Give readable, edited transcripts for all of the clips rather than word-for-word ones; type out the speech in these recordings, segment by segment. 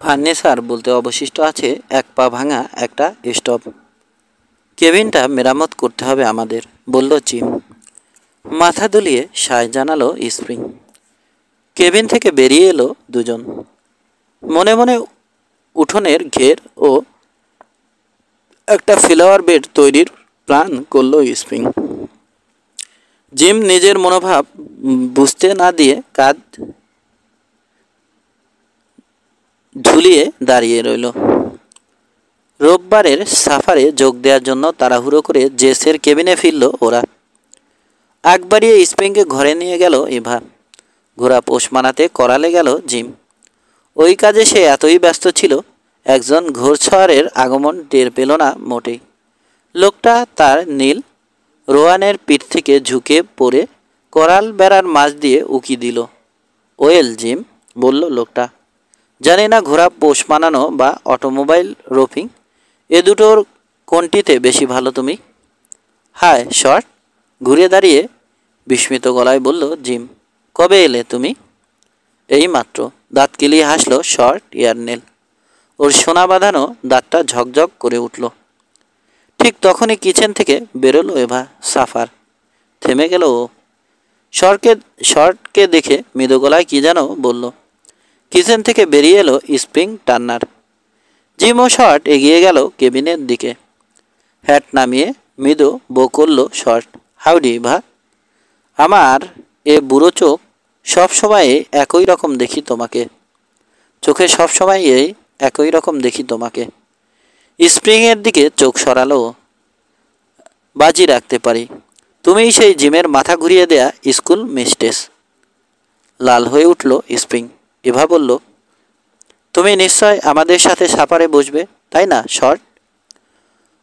Furniture বলতে অবশিষ্ট আছে এক পা ভাঙা একটা স্টোভ। কেবিনটা মেরামত করতে হবে আমাদের, বলল জিম। মাথা দুলিয়ে সায় জানালো স্প্রিং। কেবিন থেকে বেরিয়ে এলো দুজন। মনে মনে উঠোনের ঘের ও একটা ফ্লাওয়ার বেড তৈরির প্ল্যান করলো স্প্রিং। জিম নিজের মনোভাব বুঝতে না দিয়ে কাঁধ ঝুলিয়ে দাঁড়িয়ে রইল। রোববারের সাফারে যোগ দেওয়ার জন্য তাড়াহুড়ো করে জেসের কেবিনে ফিরল ওরা। আগ বাড়িয়ে স্প্রিংকে ঘরে নিয়ে গেল ইভা। ঘোড়া পোষ মানাতে করালে গেল জিম। ওই কাজে সে এতই ব্যস্ত ছিল, একজন ঘোড়সওয়ারের আগমন টের পেল না মোটেই। লোকটা তার নীল রোয়ানের পিঠ থেকে ঝুঁকে পড়ে করাল বেড়ার মাঝ দিয়ে উকি দিল। ওয়েল জিম, বলল লোকটা, জানি না ঘোড়া পোষ মানানো বা অটোমোবাইল রোপিং, এ দুটোর কোনটিতে বেশি ভালো তুমি? হায় শর্ট, ঘুরে দাঁড়িয়ে বিস্মিত গলায় বলল জিম। কবে এলে তুমি? এই মাত্র, দাঁত কেলিয়ে হাসল শর্ট ইয়ারনেল। ওর সোনা বাঁধানো দাঁতটা ঝকঝক করে উঠল। ঠিক তখনই কিচেন থেকে বেরোলো এভা সাফার। থেমে গেল ও। শর্টকে দেখে মৃদু গলায় কী যেন বলল। কিচেন থেকে বেরিয়ে এলো স্প্রিং টার্নার। জিম ও শর্ট এগিয়ে গেল কেবিনের দিকে। হ্যাট নামিয়ে মৃদু বো করল শর্ট। হাউডি ভা। আমার এ বুড়ো চোখ সবসময় একই রকম দেখি তোমাকে। চোখে সবসময় একই রকম দেখি তোমাকে। স্প্রিংয়ের দিকে চোখ সরালো। বাজি রাখতে পারি তুমিই সেই জিমের মাথা ঘুরিয়ে দেয়া স্কুল মিস্ট্রেস। লাল হয়ে উঠল স্প্রিং। এভা বলল, তুমি নিশ্চয় আমাদের সাথে সাফারে বসবে, তাই না শর্ট?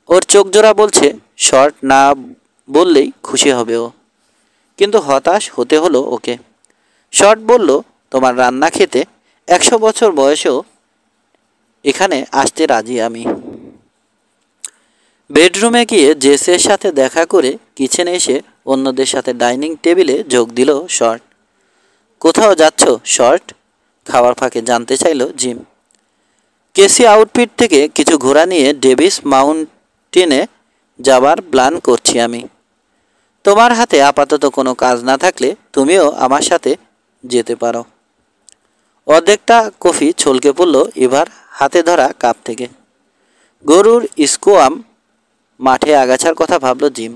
ওর চোখ জোড়া বলছে শর্ট না বললেই খুশি হবে ও, কিন্তু হতাশ হতে হলো ওকে। শর্ট বলল, তোমার রান্না খেতে 100 বছর বয়সেও এখানে আসতে রাজি আমি। বেডরুমে গিয়ে জেসের সাথে দেখা করে কিচেনে এসে অন্যদের সাথে ডাইনিং টেবিলে যোগ দিল শর্ট। কোথাও যাচ্ছ শর্ট? খাওয়ার ফাঁকে জানতে চাইল জিম। কেসি আউটফিট থেকে কিছু ঘোড়া নিয়ে ডেভিস মাউন্টেনে যাবার প্ল্যান করছি আমি। তোমার হাতে আপাতত কোনো কাজ না থাকলে তুমিও আমার সাথে যেতে পারো। অর্ধেকটা কফি ছলকে পড়ল এবার হাতে ধরা কাপ থেকে। গরুর স্কোয়াম মাঠে আগাছার কথা ভাবল জিম।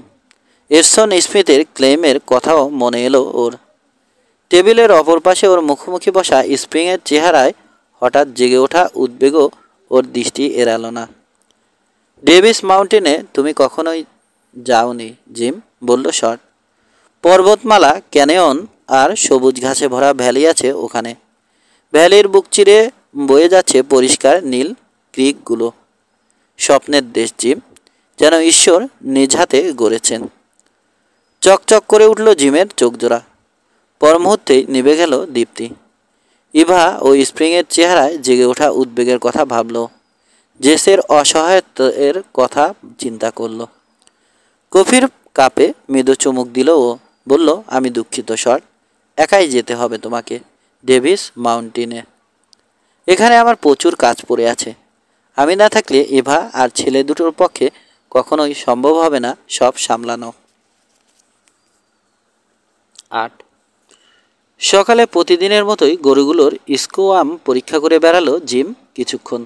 এরসন স্মিথের ক্লেইমের কথাও মনে এলো ওর। টেবিলের অপর পাশে ওর মুখোমুখি বসা স্প্রিংয়ের চেহারায় হঠাৎ জেগে ওঠা উদ্বেগও ওর দৃষ্টি এড়াল না। ডেভিস মাউন্টেনে তুমি কখনোই যাওনি জিম, বলল শর্ট। পর্বতমালা, ক্যানিয়ন আর সবুজ ঘাসে ভরা ভ্যালি আছে ওখানে। ভ্যালির বুক চিরে বয়ে যাচ্ছে পরিষ্কার নীল ক্রিকগুলো। স্বপ্নের দেশ জিম, যেন ঈশ্বর নিজ হাতে গড়েছেন। চকচক করে উঠল জিমের চোখজোড়া। পর মুহূর্তেই নিভে গেল দীপ্তি। ইভা ও স্প্রিংয়ের চেহারায় জেগে ওঠা উদ্বেগের কথা ভাবল। জেসের অসহায়ত্বের কথা চিন্তা করল। কফির কাপে মৃদু চুমুক দিল ও বলল, আমি দুঃখিত শর্ট, একাই যেতে হবে তোমাকে ডেভিস মাউন্টেনে। এখানে আমার প্রচুর কাজ পড়ে আছে। আমি না থাকলে ইভা আর ছেলে দুটোর পক্ষে কখনোই সম্ভব হবে না সব সামলানো। 8 সকালে প্রতিদিনের মতোই গরুগুলোর স্কোয়াম পরীক্ষা করে বেড়ালো জিম কিছুক্ষণ।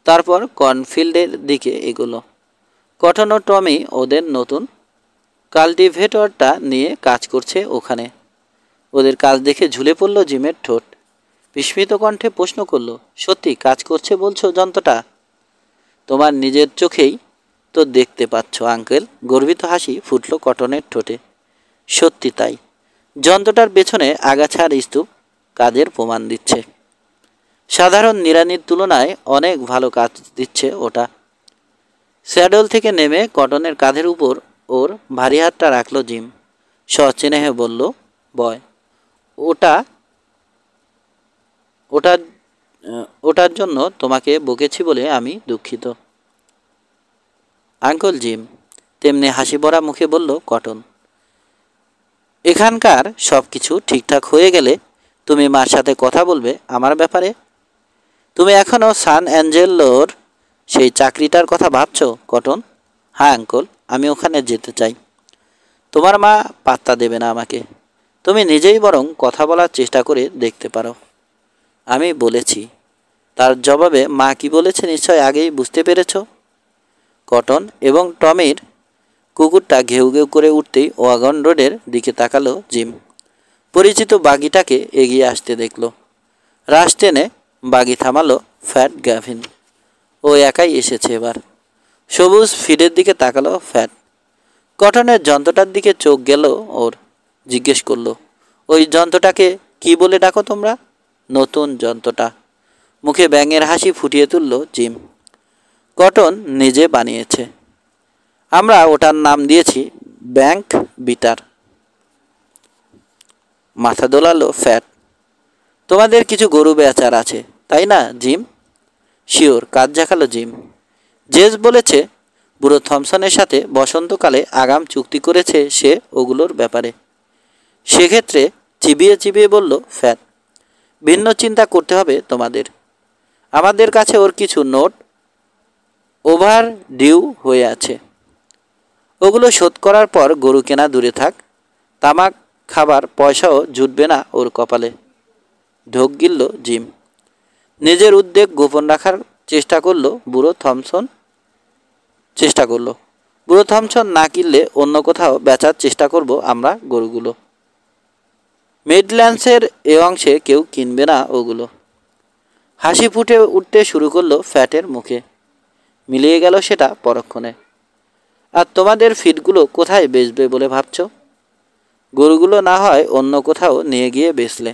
তারপর কর্নফিল্ডের দিকে এগোলো। কটন ও টমি ওদের নতুন কাল্টিভেটরটা নিয়ে কাজ করছে ওখানে। ওদের কাজ দেখে ঝুলে পড়ল জিমের ঠোঁট। বিস্মিত কণ্ঠে প্রশ্ন করল, সত্যি কাজ করছে বলছো যন্ত্রটা? তোমার নিজের চোখেই তো দেখতে পাচ্ছ আঙ্কেল। গর্বিত হাসি ফুটল কটনের ঠোঁটে। সত্যি তাই। যন্ত্রটার পেছনে আগাছার স্তূপ কাজের প্রমাণ দিচ্ছে। সাধারণ নিড়ানির তুলনায় অনেক ভালো কাজ দিচ্ছে ওটা। স্যাডল থেকে নেমে কটনের কাঁধের উপর ওর ভারী হাতটা রাখল জিম। সচেনেহে বলল, বয়, ওটার জন্য তোমাকে বকেছি বলে আমি দুঃখিত আঙ্কেল জিম। তেমনি হাসি ভরা মুখে বলল কটন। এখানকার সব কিছু ঠিকঠাক হয়ে গেলে তুমি মার সাথে কথা বলবে আমার ব্যাপারে। তুমি এখনও সান অ্যাঞ্জেলোর সেই চাকরিটার কথা ভাবছো কটন? হ্যাঁ আঙ্কল, আমি ওখানে যেতে চাই। তোমার মা পাত্তা দেবে না আমাকে। তুমি নিজেই বরং কথা বলার চেষ্টা করে দেখতে পারো। আমি বলেছি। তার জবাবে মা কি বলেছে নিশ্চয় আগেই বুঝতে পেরেছ। কটন এবং টমির কুকুরটা ঘেউ ঘেউ করে উঠতেই ওয়াগন রোডের দিকে তাকালো জিম। পরিচিত বাগিটাকে এগিয়ে আসতে দেখল। রাশ টেনে বাগি থামালো ফ্যাট গ্যাভিন। ও একাই এসেছে এবার। সবুজ ফিডের দিকে তাকালো ফ্যাট। কটনের যন্ত্রটার দিকে চোখ গেল ওর। জিজ্ঞেস করলো, ওই যন্ত্রটাকে কি বলে ডাকো তোমরা? নতুন যন্ত্রটা। মুখে ব্যাঙের হাসি ফুটিয়ে তুলল জিম। কটন নিজে বানিয়েছে। আমরা ওটার নাম দিয়েছি ব্যাংক বিটার। মাথা দোলালো ফ্যাট। তোমাদের কিছু গরু বেচার আছে তাই না জিম? শিওর, কাজ দেখালো জিম। জেস বলেছে বুড়ো থমসনের সাথে বসন্তকালে আগাম চুক্তি করেছে সে ওগুলোর ব্যাপারে। সেক্ষেত্রে চিবিয়ে চিবিয়ে বলল ফ্যাট, ভিন্ন চিন্তা করতে হবে তোমাদের। আমাদের কাছে ওর কিছু নোট ওভার ডিউ হয়ে আছে। ওগুলো শোধ করার পর গরু কেনা দূরে থাক, তামাক খাবার পয়সাও জুটবে না ওর কপালে। ঢোক গিলল জিম। নিজের উদ্বেগ গোপন রাখার চেষ্টা করলো বুড়ো থমসন না কিনলে অন্য কোথাও বেচার চেষ্টা করব আমরা গরুগুলো। মিডল্যান্ডসের এ অংশে কেউ কিনবে না ওগুলো। হাসি ফুটে উঠতে শুরু করলো ফ্যাটের মুখে। মিলিয়ে গেল সেটা পরক্ষণে। আর তোমাদের ফিডগুলো কোথায় বেচবে বলে ভাবছ? গরুগুলো না হয় অন্য কোথাও নিয়ে গিয়ে বেচলে।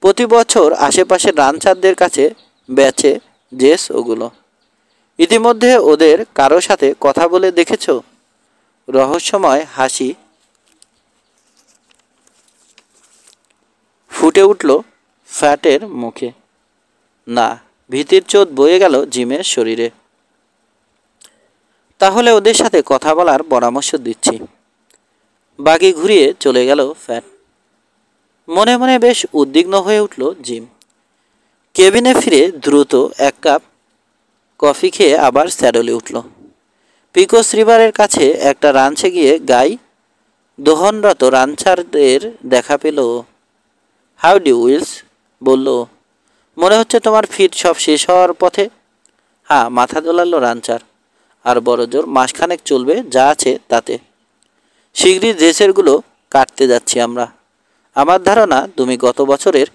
প্রতি বছর আশেপাশের রানচারদের কাছে বেচে জেস ওগুলো। ইতিমধ্যে ওদের কারো সাথে কথা বলে দেখেছ? রহস্যময় হাসি ফুটে উঠল ফ্যাটের মুখে। না, ভীতির চোট বয়ে গেল জিমের শরীরে। তাহলে ওদের সাথে কথা বলার পরামর্শ দিচ্ছি। বাগি ঘুরিয়ে চলে গেল ফ্যাট। মনে মনে বেশ উদ্বিগ্ন হয়ে উঠল জিম। কেবিনে ফিরে দ্রুত এক কাপ কফি খেয়ে আবার স্যাডলে উঠল। পিকোস রিভারের কাছে একটা রাঞ্চে গিয়ে গাই দোহনরত রানচারদের দেখা পেল। হাউডি উইলস, বলল। মনে হচ্ছে তোমার ফিট সব শেষ হওয়ার পথে। হ্যাঁ, মাথা দোলালো রানচার। আর বড় জোর মাসখানেক চলবে যা আছে তাতে। শীঘ্রই ড্রেসেরগুলো কাটতে যাচ্ছি আমরা। আমার ধারণা তুমি গত বছরের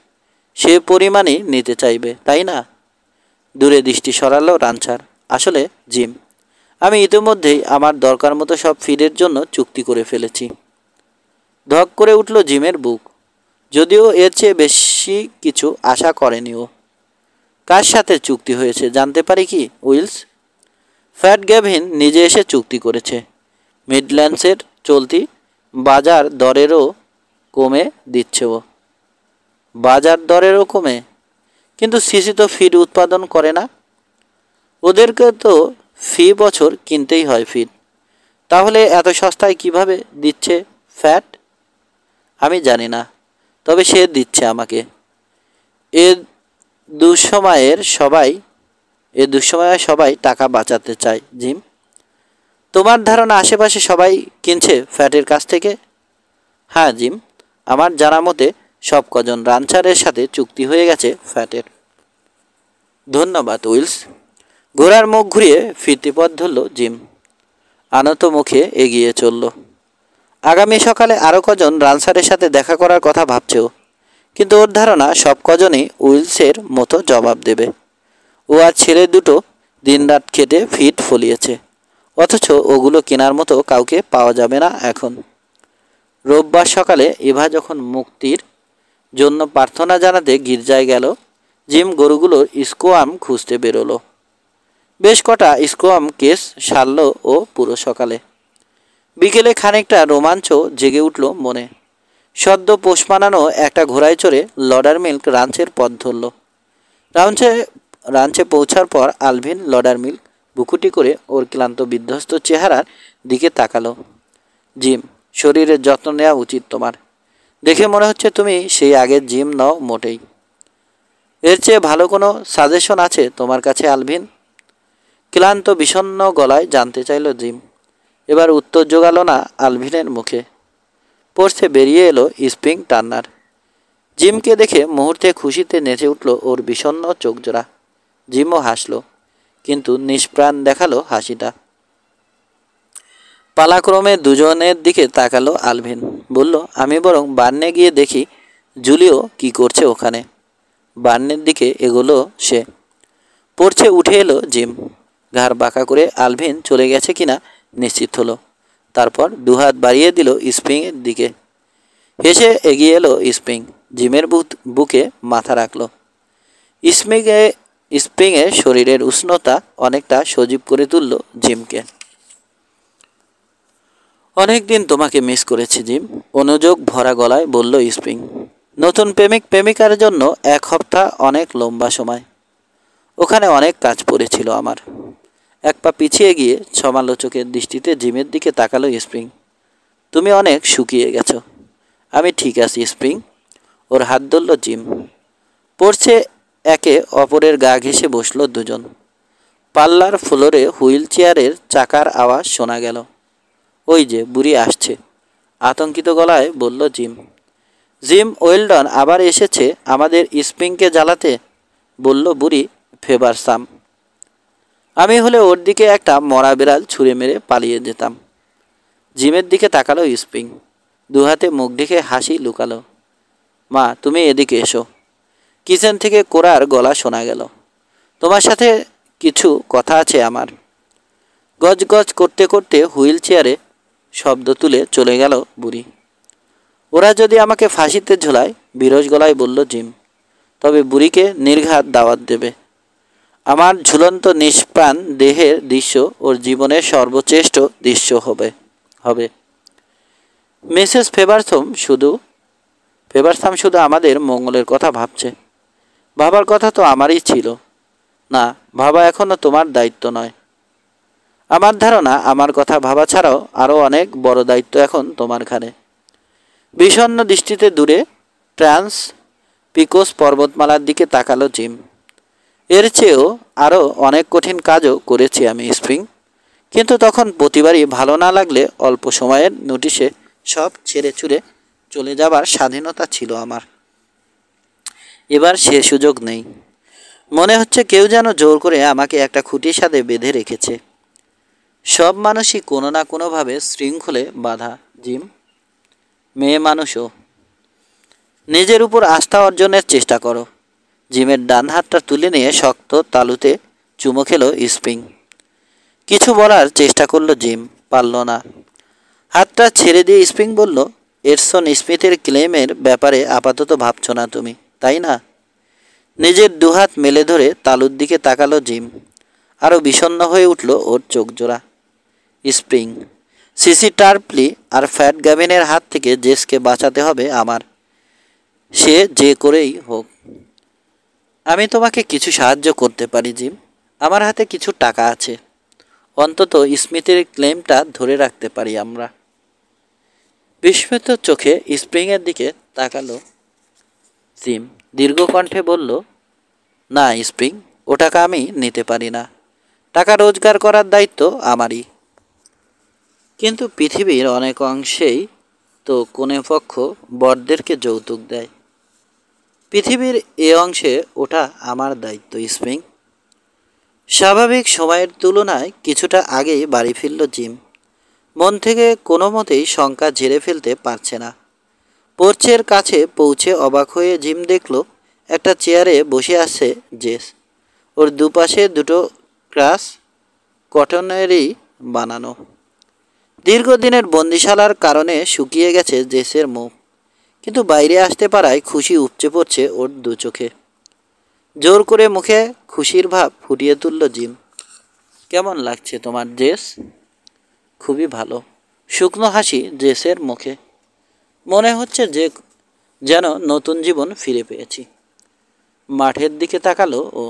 সে পরিমাণই নিতে চাইবে, তাই না? দূরে দৃষ্টি সরালো রানচার। আসলে জিম, আমি ইতিমধ্যেই আমার দরকার মতো সব ফিডের জন্য চুক্তি করে ফেলেছি। ধক করে উঠল জিমের বুক। যদিও এর চেয়ে বেশি কিছু আশা করেনি ও। কার সাথে চুক্তি হয়েছে জানতে পারি কি উইলস? ফ্যাট গ্যাভিন নিজে এসে চুক্তি করেছে। মিডল্যান্ডসের চলতি বাজার দরেরও কমে দিচ্ছে ও। বাজার দরেরও কমে? কিন্তু সিসি তো ফিড উৎপাদন করে না। ওদেরকে তো ফি বছর কিনতেই হয় ফিড। তাহলে এত সস্তায় কিভাবে দিচ্ছে ফ্যাট? আমি জানি না, তবে সে দিচ্ছে আমাকে। এ দুঃসময়ে সবাই টাকা বাঁচাতে চায় জিম। তোমার ধারণা আশেপাশে সবাই কিনছে ফ্যাটের কাছ থেকে? হ্যাঁ জিম, আমার জানা মতে সব কজন রানচারের সাথে চুক্তি হয়ে গেছে ফ্যাটের। ধন্যবাদ উইলস। ঘোড়ার মুখ ঘুরিয়ে ফিরতি পথ ধরল জিম। আনত মুখে এগিয়ে চলল। আগামী সকালে আরও কজন রানচারের সাথে দেখা করার কথা ভাবছেও, কিন্তু ওর ধারণা সব কজনই উইলসের মতো জবাব দেবে। ও আর ছেলে দুটো দিনরাত খেটে ফিট ফলিয়েছে, অথচ ওগুলো কেনার মতো কাউকে পাওয়া যাবে না এখন। রোববার সকালে এভা যখন মুক্তির জন্য প্রার্থনা জানাতে গির্জায় গেল, জিম গরুগুলোর স্কোয়াম খুঁজতে বেরোলো। বেশ কটা স্কোয়াম কেস সারল ও পুরো সকালে। বিকেলে খানিকটা রোমাঞ্চ জেগে উঠল মনে। সদ্য পোষ মানানো একটা ঘোড়ায় চড়ে লডার মিল্ক রাঞ্চের পথ ধরল। রাঞ্চে পৌঁছার পর আলভিন লডার মিল্ক বুকুটি করে ওর ক্লান্ত বিধ্বস্ত চেহারার দিকে তাকালো। জিম, শরীরের যত্ন নেওয়া উচিত তোমার। দেখে মনে হচ্ছে তুমি সেই আগের জিম নও মোটেই। এর চেয়ে ভালো কোনো সাজেশন আছে তোমার কাছে আলভিন? ক্লান্ত বিষণ্ণ গলায় জানতে চাইল জিম। এবার উত্তর জোগালো না আলভিনের মুখে। পড়ছে বেরিয়ে এলো স্প্রিং টার্নার। জিমকে দেখে মুহূর্তে খুশিতে নেচে উঠল ওর বিষণ্ণ চোখজোড়া। জিমও হাসল, কিন্তু নিষ্প্রাণ দেখালো হাসিটা। পালাক্রমে দুজনের দিকে তাকালো আলভিন। বলল, আমি বরং বার্নে গিয়ে দেখি জুলিও কি করছে ওখানে। বার্নের দিকে এগোলো সে। পড়ছে উঠে এলো জিম। ঘাড় বাঁকা করে আলভিন চলে গেছে কিনা নিশ্চিত হলো। তারপর দুহাত বাড়িয়ে দিল স্প্রিংয়ের দিকে। হেসে এগিয়ে এলো স্প্রিং। জিমের বুকে মাথা রাখল। স্প্রিংয়ের শরীরের উষ্ণতা অনেকটা সজীব করে তুলল জিমকে। অনেকদিন তোমাকে মিস করেছি জিম, অনুযোগ ভরা গলায় বলল স্প্রিং। নতুন প্রেমিক প্রেমিকার জন্য 1 সপ্তাহ অনেক লম্বা সময়। ওখানে অনেক কাজ পড়েছিল আমার। এক পা পিছিয়ে গিয়ে সমালোচকের দৃষ্টিতে জিমের দিকে তাকালো স্প্রিং। তুমি অনেক শুকিয়ে গেছো। আমি ঠিক আছি স্প্রিং। ওর হাত ধরল জিম। পড়ছে একে অপরের গা ঘেঁষে বসল দুজন। পাল্লার ফ্লোরে হুইল চেয়ারের চাকার আওয়াজ শোনা গেল। ওই যে বুড়ি আসছে, আতঙ্কিত গলায় বলল জিম। জিম ওয়েলডন আবার এসেছে আমাদের স্প্রিংকে জ্বালাতে, বলল বুড়ি ফেভারসাম। আমি হলে ওর দিকে একটা মরা বিড়াল ছুঁড়ে মেরে পালিয়ে যেতাম। জিমের দিকে তাকালো স্প্রিং। দুহাতে মুখ ঢেকে হাসি লুকালো। মা, তুমি এদিকে এসো। কিচেন থেকে কোরার গলা শোনা গেল। তোমার সাথে কিছু কথা আছে আমার। গজ গজ করতে করতে হুইল চেয়ারে শব্দ তুলে চলে গেল বুড়ি। ওরা যদি আমাকে ফাঁসিতে ঝোলায়, বিরস গলায় বলল জিম, তবে বুড়িকে নির্ঘাত দাওয়াত দেবে। আমার ঝুলন্ত নিষ্প্রাণ দেহের দৃশ্য ওর জীবনের সর্বশ্রেষ্ঠ দৃশ্য হবে। মিসেস ফেভারসাম শুধু আমাদের মঙ্গলের কথা ভাবছে। ভাবার কথা তো আমারই ছিল। না, ভাবা এখনো তোমার দায়িত্ব নয়। আমার ধারণা আমার কথা ভাবা ছাড়াও আরও অনেক বড় দায়িত্ব এখন তোমার ঘাড়ে। বিষণ্ণ দৃষ্টিতে দূরে ট্রান্স পিকোস পর্বতমালার দিকে তাকালো জিম। এর চেয়েও আরও অনেক কঠিন কাজও করেছি আমি স্প্রিং, কিন্তু তখন প্রতিবারই ভালো না লাগলে অল্প সময়ের নোটিশে সব ছেড়ে ছুড়ে চলে যাবার স্বাধীনতা ছিল আমার। এবার সে সুযোগ নেই। মনে হচ্ছে কেউ যেন জোর করে আমাকে একটা খুঁটির সাথে বেঁধে রেখেছে। সব মানুষই কোনো না কোনোভাবে শৃঙ্খলে বাঁধা জিম, মেয়ে মানুষও। নিজের উপর আস্থা অর্জনের চেষ্টা করো। জিমের ডান হাতটা তুলে নিয়ে শক্ত তালুতে চুমো খেলো স্প্রিং। কিছু বলার চেষ্টা করলো জিম, পারল না। হাতটা ছেড়ে দিয়ে স্প্রিং বলল, এডসন স্মিথের ক্লেমের ব্যাপারে আপাতত ভাবছ না তুমি, তাই না? নিজের দুহাত মেলে ধরে তালুর দিকে তাকালো জিম। আরও বিষণ্ণ হয়ে উঠল ওর চোখ জোড়া। স্প্রিং, সিসি টার্পলি আর ফ্যাট গ্যাভিনের হাত থেকে জেসকে বাঁচাতে হবে আমার, সে যে করেই হোক। আমি তোমাকে কিছু সাহায্য করতে পারি জিম। আমার হাতে কিছু টাকা আছে। অন্তত স্মিথের ক্লেমটা ধরে রাখতে পারি আমরা। বিস্মিত চোখে স্প্রিংয়ের দিকে তাকালো জিম। দীর্ঘ কণ্ঠে বলল, না স্প্রিং, ও টাকা আমি নিতে পারি না। টাকা রোজগার করার দায়িত্ব আমারই। কিন্তু পৃথিবীর অনেক অংশেই তো কোনে পক্ষ বরদেরকে যৌতুক দেয়। পৃথিবীর এ অংশে ওটা আমার দায়িত্ব স্প্রিং। স্বাভাবিক সময়ের তুলনায় কিছুটা আগেই বাড়ি ফিরল জিম। মন থেকে কোনো মতেই শঙ্কা ঝেড়ে ফেলতে পারছে না। পোর্চের কাছে পৌঁছে অবাক হয়ে জিম দেখল একটা চেয়ারে বসে আছে জেস। ওর দুপাশে দুটো ক্রাশ কটনেরই বানানো। দীর্ঘদিনের বন্দিশালার কারণে শুকিয়ে গেছে জেসের মুখ, কিন্তু বাইরে আসতে পারায় খুশি উপচে পড়ছে ওর দু চোখে। জোর করে মুখে খুশির ভাব ফুটিয়ে তুলল জিম। কেমন লাগছে তোমার জেস? খুবই ভালো। শুকনো হাসি জেসের মুখে। মনে হচ্ছে যেন নতুন জীবন ফিরে পেয়েছি। মাঠের দিকে তাকালো ও।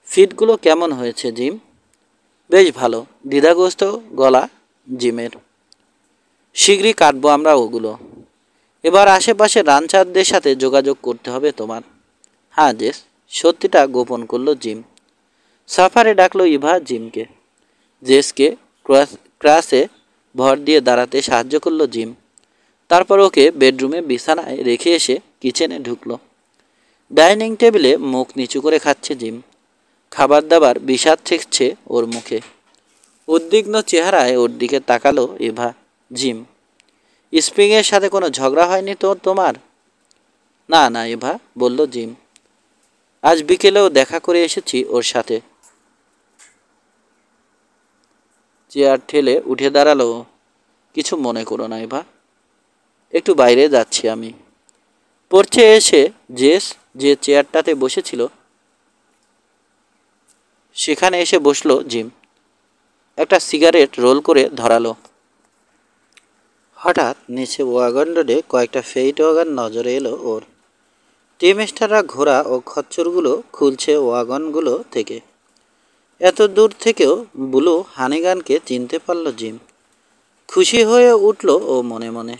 ফিটগুলো কেমন হয়েছে জিম? বেশ ভালো, দ্বিধাগ্রস্ত গলা জিমের। শীঘ্রই কাটবো আমরা ওগুলো। এবার আশেপাশে রানচারদের সাথে যোগাযোগ করতে হবে তোমার। হ্যাঁ জেস, সত্যিটা গোপন করলো জিম। সাফারে ডাকলো ইভা জিমকে। জেসকে ক্রাসে ভর দিয়ে দাঁড়াতে সাহায্য করলো জিম। তারপর ওকে বেডরুমে বিছানায় রেখে এসে কিচেনে ঢুকলো। ডাইনিং টেবিলে মুখ নিচু করে খাচ্ছে জিম। খাবার দাবার বিষাদ ঠেকছে ওর মুখে। উদ্বিগ্ন চেহারায় ওর দিকে তাকালো ইভা। জিম, স্প্রিংয়ের সাথে কোনো ঝগড়া হয়নি তো তোমার? না না ইভা, বলল জিম। আজ বিকেলেও দেখা করে এসেছি ওর সাথে। চেয়ার ঠেলে উঠে দাঁড়ালো। কিছু মনে করো না ইভা, একটু বাইরে যাচ্ছি আমি। পড়ছে এসে জেস যে চেয়ারটাতে বসেছিল সেখানে এসে বসলো জিম। একটা সিগারেট রোল করে ধরালো। হঠাৎ নিচে ওয়াগন রোডে কয়েকটা ফেইট ওয়াগন নজরে এলো ওর। টিমস্টাররা ঘোড়া ও খচ্চরগুলো খুলছে ওয়াগনগুলো থেকে। এত দূর থেকেও ব্লু হানিগানকে চিনতে পারল জিম। খুশি হয়ে উঠল ও মনে মনে।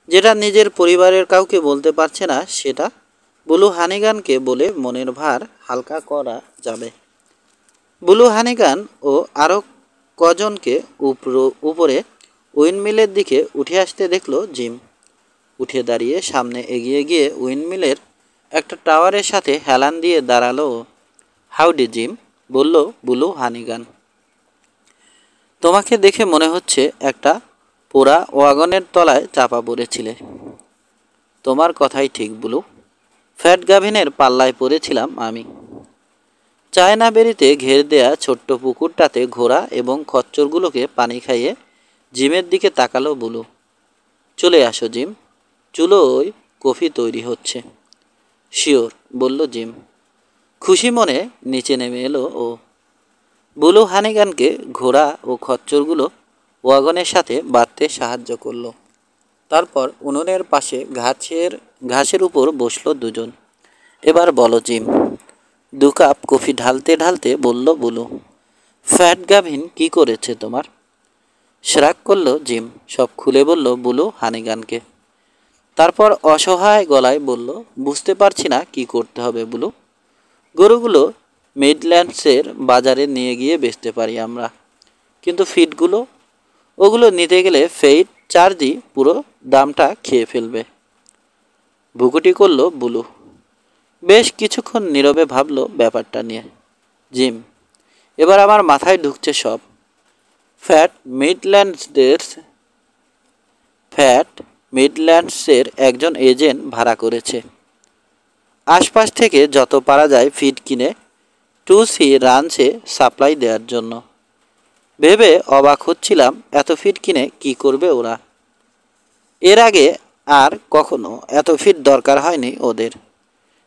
যেটা নিজের পরিবারের কাউকে বলতে পারছে না সেটা ব্লু হানিগানকে বলে মনের ভার হালকা করা যাবে। ব্লু হানিগান ও আরও কজনকে উপরে উইন্ডমিলের দিকে উঠে আসতে দেখল জিম। উঠে দাঁড়িয়ে সামনে এগিয়ে গিয়ে উইন্ডমিলের একটা টাওয়ারের সাথে হেলান দিয়ে দাঁড়ালো। হাউডি জিম, বলল ব্লু হানিগান। তোমাকে দেখে মনে হচ্ছে একটা পোড়া ওয়াগনের তলায় চাপা পড়েছিলে। তোমার কথাই ঠিক ব্লু, ফ্যাট গাভিনের পাল্লায় পড়েছিলাম আমি। চায়না বেরিতে ঘের দেয়া ছোট্ট পুকুরটাতে ঘোড়া এবং খচ্চরগুলোকে পানি খাইয়ে জিমের দিকে তাকালো ব্লু। চলে আসো জিম, চুলোয় কফি তৈরি হচ্ছে। শিওর, বলল জিম। খুশি মনে নিচে নেমে এলো ও। ব্লু হানিগানকে ঘোড়া ও খচ্চরগুলো ওয়াগনের সাথে বাঁধতে সাহায্য করলো। তারপর উনুনের পাশে ঘাসের উপর বসলো দুজন। এবার বলো জিম, 2 কাপ কফি ঢালতে ঢালতে বলল ব্লু। ফ্যাট গাভিন কি করেছে তোমার? শ্রাগ করল জিম, সব খুলে বলল ব্লু হানিগানকে। তারপর অসহায় গলায় বলল, বুঝতে পারছি না কি করতে হবে ব্লু। গরুগুলো মিডল্যান্ডসের বাজারে নিয়ে গিয়ে বেচতে পারি আমরা, কিন্তু ফিডগুলো, ওগুলো নিতে গেলে ফেইট চার্জই পুরো দামটা খেয়ে ফেলবে। ভুকুটি করল ব্লু। বেশ কিছুক্ষণ নীরবে ভাবল ব্যাপারটা নিয়ে। জিম, এবার আমার মাথায় ঢুকছে সব। ফ্যাট মিডল্যান্ডসের একজন এজেন্ট ভাড়া করেছে আশপাশ থেকে যত পারা যায় ফিড কিনে 2C রাঞ্চে সাপ্লাই দেওয়ার জন্য। ভেবে অবাক হচ্ছিলাম এত ফিড কিনে কি করবে ওরা। এর আগে আর কখনো এত ফিড দরকার হয়নি ওদের।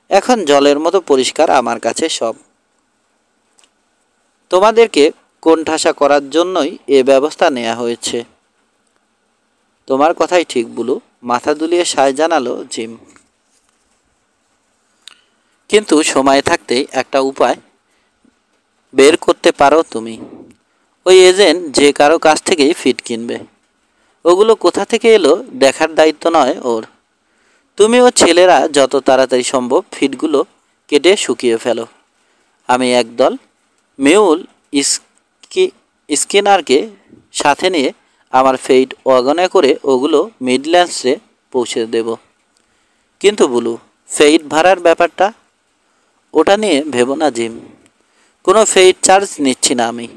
এখন জলের মতো পরিষ্কার আমার কাছে সব। তোমাদেরকে কোণঠাসা করার জন্যই এ ব্যবস্থা নেওয়া হয়েছে। তোমার কথাই ঠিক ব্লু, মাথা দুলিয়ে সায় জানালো জিম। কিন্তু সময় থাকতেই একটা উপায় বের করতে পারো তুমি। ওই এজেন্ট যে কারো কাছ থেকেই ফিড কিনবে। ওগুলো কোথা থেকে এলো দেখার দায়িত্ব নয় ওর। তুমি ও ছেলেরা যত তাড়াতাড়ি সম্ভব ফিডগুলো কেটে শুকিয়ে ফেলো। আমি একদল মেউল স্কিনারকে সাথে নিয়ে আমার ফেইট ওয়াগনে করে ওগুলো মিডল্যান্ডসে পৌঁছে দেব। কিন্তু ব্লু, ফেইট ভাড়ার ব্যাপারটা? ওটা নিয়ে ভেবো না জিম, কোনো ফেইট চার্জ নিচ্ছি না আমি।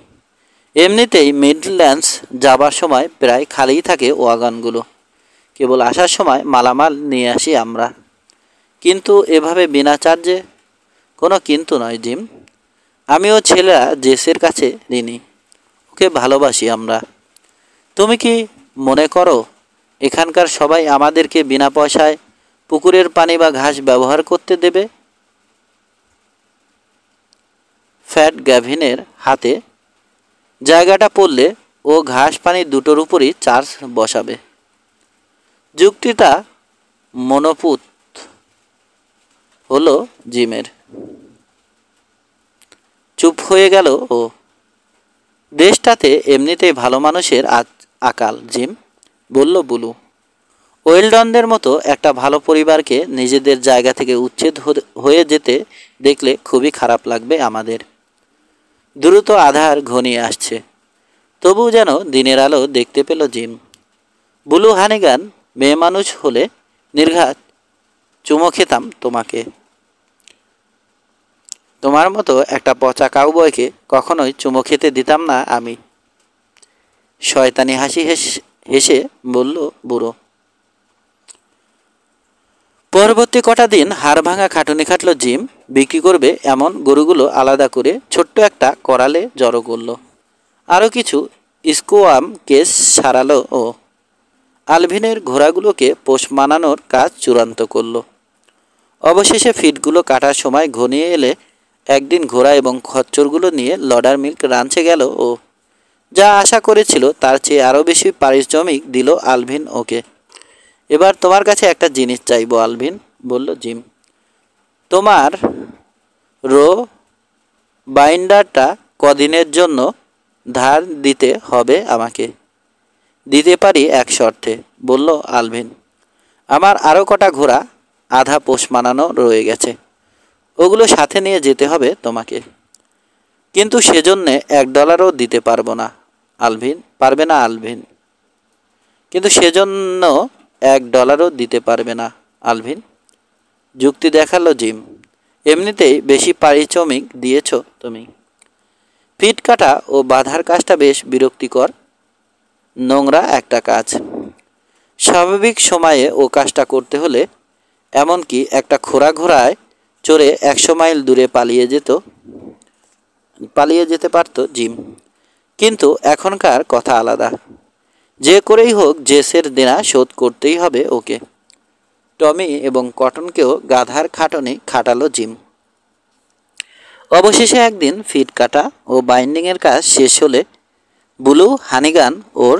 এমনিতেই মিডল্যান্ডস যাবার সময় প্রায় খালিই থাকে ওয়াগনগুলো। কেবল আসার সময় মালামাল নিয়ে আসি আমরা। কিন্তু এভাবে বিনা চার্জে? কোনো কিন্তু নয় জিম। আমি ও ছেলেরা জেসের কাছে ঋণী, ওকে ভালোবাসি আমরা। তুমি কি মনে করো এখানকার সবাই আমাদেরকে বিনা পয়সায় পুকুরের পানি বা ঘাস ব্যবহার করতে দেবে? ফ্যাট গ্যাভিনের হাতে জায়গাটা পড়লে ও ঘাস পানি দুটোর উপরই চার্জ বসাবে। যুক্তিটা মনোপুত হলো জিমের। চুপ হয়ে গেল ও। দেশটাতে এমনিতেই ভালো মানুষের আকাল জিম, বলল ব্লু। ওয়েলডনদের মতো একটা ভালো পরিবারকে নিজেদের জায়গা থেকে উচ্ছেদ হয়ে যেতে দেখলে খুবই খারাপ লাগবে আমাদের। দ্রুত আধার ঘনিয়ে আসছে, তবু যেন দিনের আলো দেখতে পেল জিম। বুলু হানিগান মেয়ে মানুষ হলে নির্ঘাত চুমো খেতাম তোমাকে। তোমার মতো একটা পচা কাউবয়কে কখনোই চুমো খেতে দিতাম না আমি। শয়তানি হাসি হেসে বলল বুড়ো। পরবর্তী কটা দিন হাড় ভাঙা খাটুনি খাটল জিম। বিক্রি করবে এমন গরুগুলো আলাদা করে ছোট্ট একটা করালে জড়ো করলো। আরও কিছু স্কোয়াম কেস সারালো ও আলভিনের ঘোড়াগুলোকে পোষ মানানোর কাজ চূড়ান্ত করল। অবশেষে ফিটগুলো কাটার সময় ঘনিয়ে এলে একদিন ঘোড়া এবং খচ্চরগুলো নিয়ে লডার মিল্ক রাঞ্চে গেল ও যা আশা করেছিল তার চেয়ে আরও বেশি পারিশ্রমিক দিল আলভিন ওকে। এবার তোমার কাছে একটা জিনিস চাইবো আলভিন, বলল জিম। তোমার রো বাইন্ডারটা কদিনের জন্য ধার দিতে হবে আমাকে। দিতে পারি এক শর্তে, বলল আলভিন। আমার আরও কটা ঘোড়া আধা পোষ মানানো রয়ে গেছে, ওগুলো সাথে নিয়ে যেতে হবে তোমাকে। কিন্তু সেজন্যে $1ও দিতে পারবো না আলভিন। পারবে না আলভিন? কিন্তু সেজন্য $1ও দিতে পারবে না আলভিন, যুক্তি দেখালো জিম। এমনিতেই বেশি পারিশ্রমিক দিয়েছ তুমি। ফিট কাটা ও বাঁধার কাজটা বেশ বিরক্তিকর, নোংরা একটা কাজ। স্বাভাবিক সময়ে ও কাজটা করতে হলে এমনকি একটা খোড়া ঘোড়ায় চড়ে 100 মাইল দূরে পালিয়ে যেতে পারত জিম। কিন্তু এখনকার কথা আলাদা। যে করেই হোক জেসের দেনা শোধ করতেই হবে ওকে। টমি এবং কটনকেও গাধার খাটনি খাটালো জিম। অবশেষে একদিন ফিট কাটা ও বাইন্ডিংয়ের কাজ শেষ হলে বুলু হানিগান ওর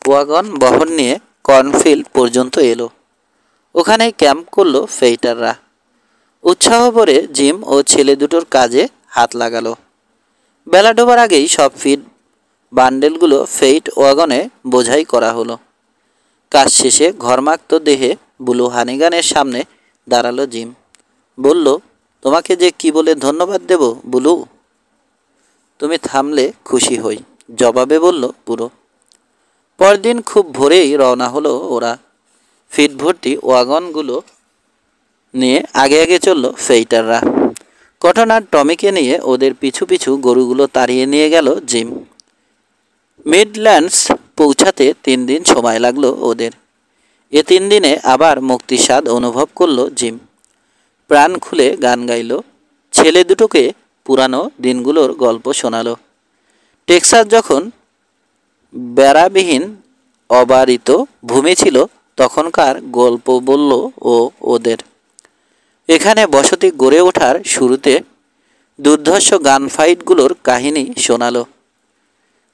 ওয়াগন বহন নিয়ে কর্নফিল্ড পর্যন্ত এলো। ওখানেই ক্যাম্প করলো ফেইটাররা। উৎসাহ ভরে জিম ও ছেলে দুটোর কাজে হাত লাগালো। বেলা ডোবার আগেই সব ফিট বান্ডেলগুলো ফেইট ওয়াগনে বোঝাই করা হলো। কাজ শেষে ঘর্মাক্ত দেহে বুলু হানিগানের সামনে দাঁড়ালো জিম। বলল, তোমাকে যে কি বলে ধন্যবাদ দেব বুলু। তুমি থামলে খুশি হই, জবাবে বলল বুড়ো। পরদিন খুব ভোরেই রওনা হলো ওরা। ফিট ভর্তি ওয়াগনগুলো নিয়ে আগে আগে চলল ফেইটাররা। কটন আর টমিকে নিয়ে ওদের পিছু পিছু গরুগুলো তাড়িয়ে নিয়ে গেল জিম। মিডল্যান্ডস পৌঁছাতে 3 দিন সময় লাগলো ওদের। এ 3 দিনে আবার মুক্তির স্বাদ অনুভব করলো জিম। প্রাণ খুলে গান গাইল, ছেলে দুটোকে পুরানো দিনগুলোর গল্প শোনালো। টেক্সাস যখন বেড়াবিহীন অবারিত ভূমি ছিল তখনকার গল্প বলল ও ওদের। এখানে বসতি গড়ে ওঠার শুরুতে দুর্ধর্ষ গান ফাইটগুলোর কাহিনী শোনালো।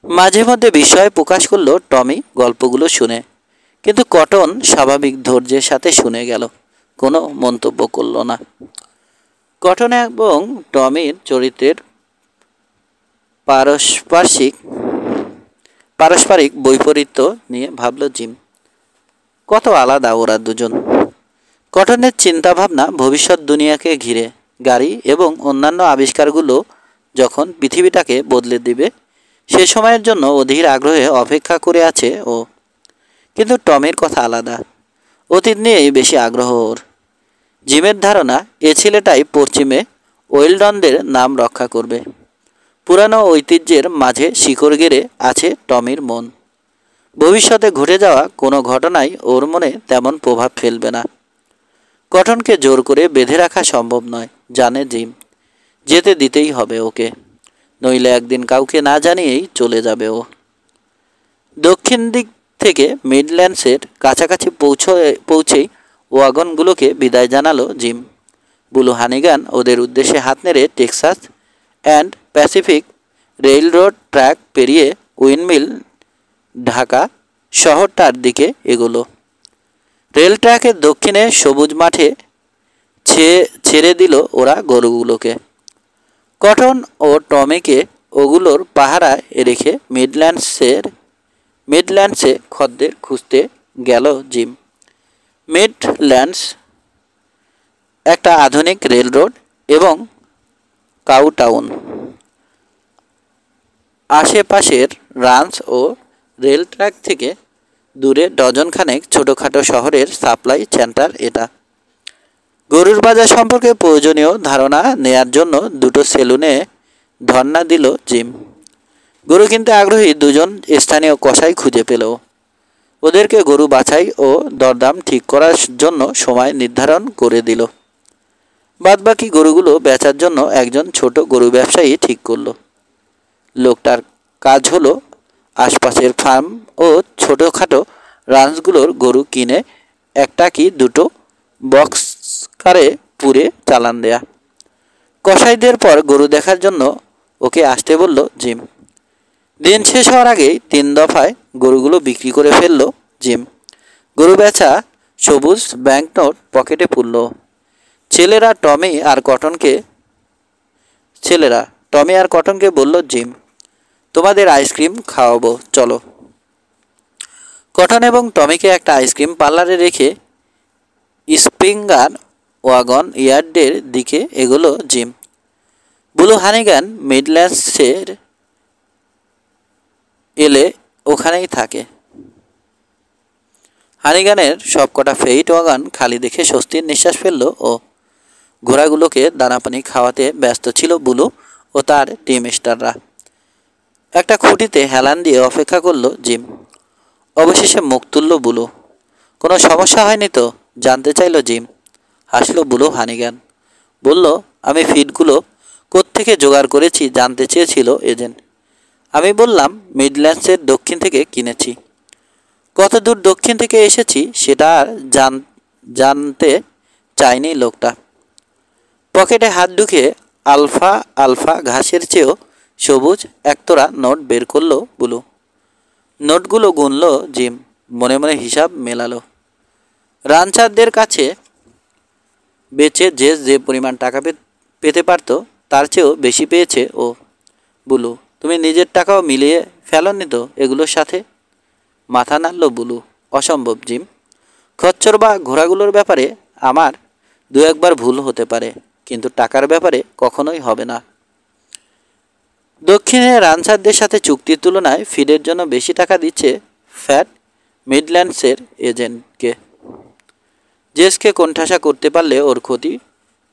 মাঝে মধ্যে বিস্ময় প্রকাশ করলো টমি গল্পগুলো শুনে, কিন্তু কটন স্বাভাবিক ধৈর্যের সাথে শুনে গেল, কোনো মন্তব্য করল না। কটন এবং টমির চরিত্রের পারস্পরিক বৈপরীত্য নিয়ে ভাবল জিম। কত আলাদা ওরা দুজন। কটনের চিন্তাভাবনা ভবিষ্যৎ দুনিয়াকে ঘিরে, গাড়ি এবং অন্যান্য আবিষ্কারগুলো যখন পৃথিবীটাকে বদলে দিবে সে সময়ের জন্য অধীর আগ্রহে অপেক্ষা করে আছে ও। কিন্তু টমির কথা আলাদা, অতীত নিয়েই বেশি আগ্রহ ওর। জিমের ধারণা এ ছেলেটাই পশ্চিমে ওয়েলডনদের নাম রক্ষা করবে। পুরানো ঐতিহ্যের মাঝে শিকড় গেড়ে আছে টমির মন। ভবিষ্যতে ঘটে যাওয়া কোনো ঘটনাই ওর মনে তেমন প্রভাব ফেলবে না। কটনকে জোর করে বেঁধে রাখা সম্ভব নয়, জানে জিম। যেতে দিতেই হবে ওকে, নইলে একদিন কাউকে না জানিয়েই চলে যাবে ও। দক্ষিণ দিক থেকে মিডল্যান্ডসের কাছাকাছি পৌঁছেই ওয়াগনগুলোকে বিদায় জানালো জিম। বুলু হানিগান ওদের উদ্দেশ্যে হাত নেড়ে Texas and Pacific railroad track পেরিয়ে উইন্ডমিল ঢাকা শহরটার দিকে এগোলো। রেল ট্র্যাকের দক্ষিণে সবুজ মাঠে ছেড়ে দিল ওরা গরুগুলোকে। কটন ও টমিকে ওগুলোর পাহারায় রেখে মিডল্যান্ডসে খদ্দের খুঁজতে গেল জিম। মিডল্যান্ডস একটা আধুনিক রেল রোড এবং কাউ টাউন। আশেপাশের রাঞ্চ ও রেল ট্র্যাক থেকে দূরে ডজনখানেক ছোটোখাটো শহরের সাপ্লাই সেন্টার এটা। গরুর বাজার সম্পর্কে প্রয়োজনীয় ধারণা নেয়ার জন্য দুটো সেলুনে ধর্ণা দিল জিম। গরু কিনতে আগ্রহী দুজন স্থানীয় কসাই খুঁজে পেল। ওদেরকে গরু বাছাই ও দরদাম ঠিক করার জন্য সময় নির্ধারণ করে দিল। বাদবাকি গরুগুলো বেচার জন্য একজন ছোট গরু ব্যবসায়ী ঠিক করলো। লোকটার কাজ হলো আশপাশের ফার্ম ও ছোটোখাটো রাঞ্চগুলোর গরু কিনে একটা কি দুটো বক্সকারে পুরে চালান দেয়া। কসাইদের পর গরু দেখার জন্য ওকে আসতে বলল জিম। দিন শেষ হওয়ার আগেই 3 দফায় গরুগুলো বিক্রি করে ফেলল জিম। গরু বেচা সবুজ ব্যাংকনোট পকেটে পুরল। ছেলেরা টমি আর কটনকে বলল জিম, তোমাদের আইসক্রিম খাওয়াবো, চলো। কটন এবং টমিকে একটা আইসক্রিম পার্লারে রেখে স্প্রিঙ্গার ওয়াগন ইয়ার্ডের দিকে এগোলো জিম। ব্লু হানিগান মিডল্যান্ডসের এলে ওখানেই থাকে। হানিগানের সবকটা ফ্রেইট ওয়াগন খালি দেখে স্বস্তির নিঃশ্বাস ফেলল ও ঘোড়াগুলোকে দানাপানি খাওয়াতে ব্যস্ত ছিল বুলু ও তার টিম স্টাররা। একটা খুঁটিতে হেলান দিয়ে অপেক্ষা করল জিম। অবশেষে মুখ তুলল বুলু। কোনো সমস্যা হয়নি তো? জানতে চাইল জিম। হাসল বুলু হানিগান। বলল, আমি ফিডগুলো কোত্থেকে জোগাড় করেছি জানতে চেয়েছিল এজেন্ট। আমি বললাম মিডল্যান্ডসের দক্ষিণ থেকে কিনেছি। কত দূর দক্ষিণ থেকে এসেছি সেটা আর জানতে চায়নি লোকটা। পকেটে হাত ঢুকিয়ে আলফা আলফা ঘাসের চেয়েও সবুজ একতরা নোট বের করলো বুলু। নোটগুলো গুনল জিম, মনে মনে হিসাব মেলালো। রানচারদের কাছে বেচে যে পরিমাণ টাকা পেতে পারত তার চেয়েও বেশি পেয়েছে ও। বুলু, তুমি নিজের টাকাও মিলিয়ে ফেলনি তো এগুলোর সাথে? মাথা নাড়ল বুলু। অসম্ভব জিম। খচ্চর বা ঘোড়াগুলোর ব্যাপারে আমার 2-1বার ভুল হতে পারে, কিন্তু টাকার ব্যাপারে কখনোই হবে না। দক্ষিণে রানচারদের সাথে চুক্তির তুলনায় ফিডের জন্য বেশি টাকা দিচ্ছে ফ্যাট মিডল্যান্ডসের এজেন্টকে। জেসকে কোণঠাসা করতে পারলে ওর ক্ষতি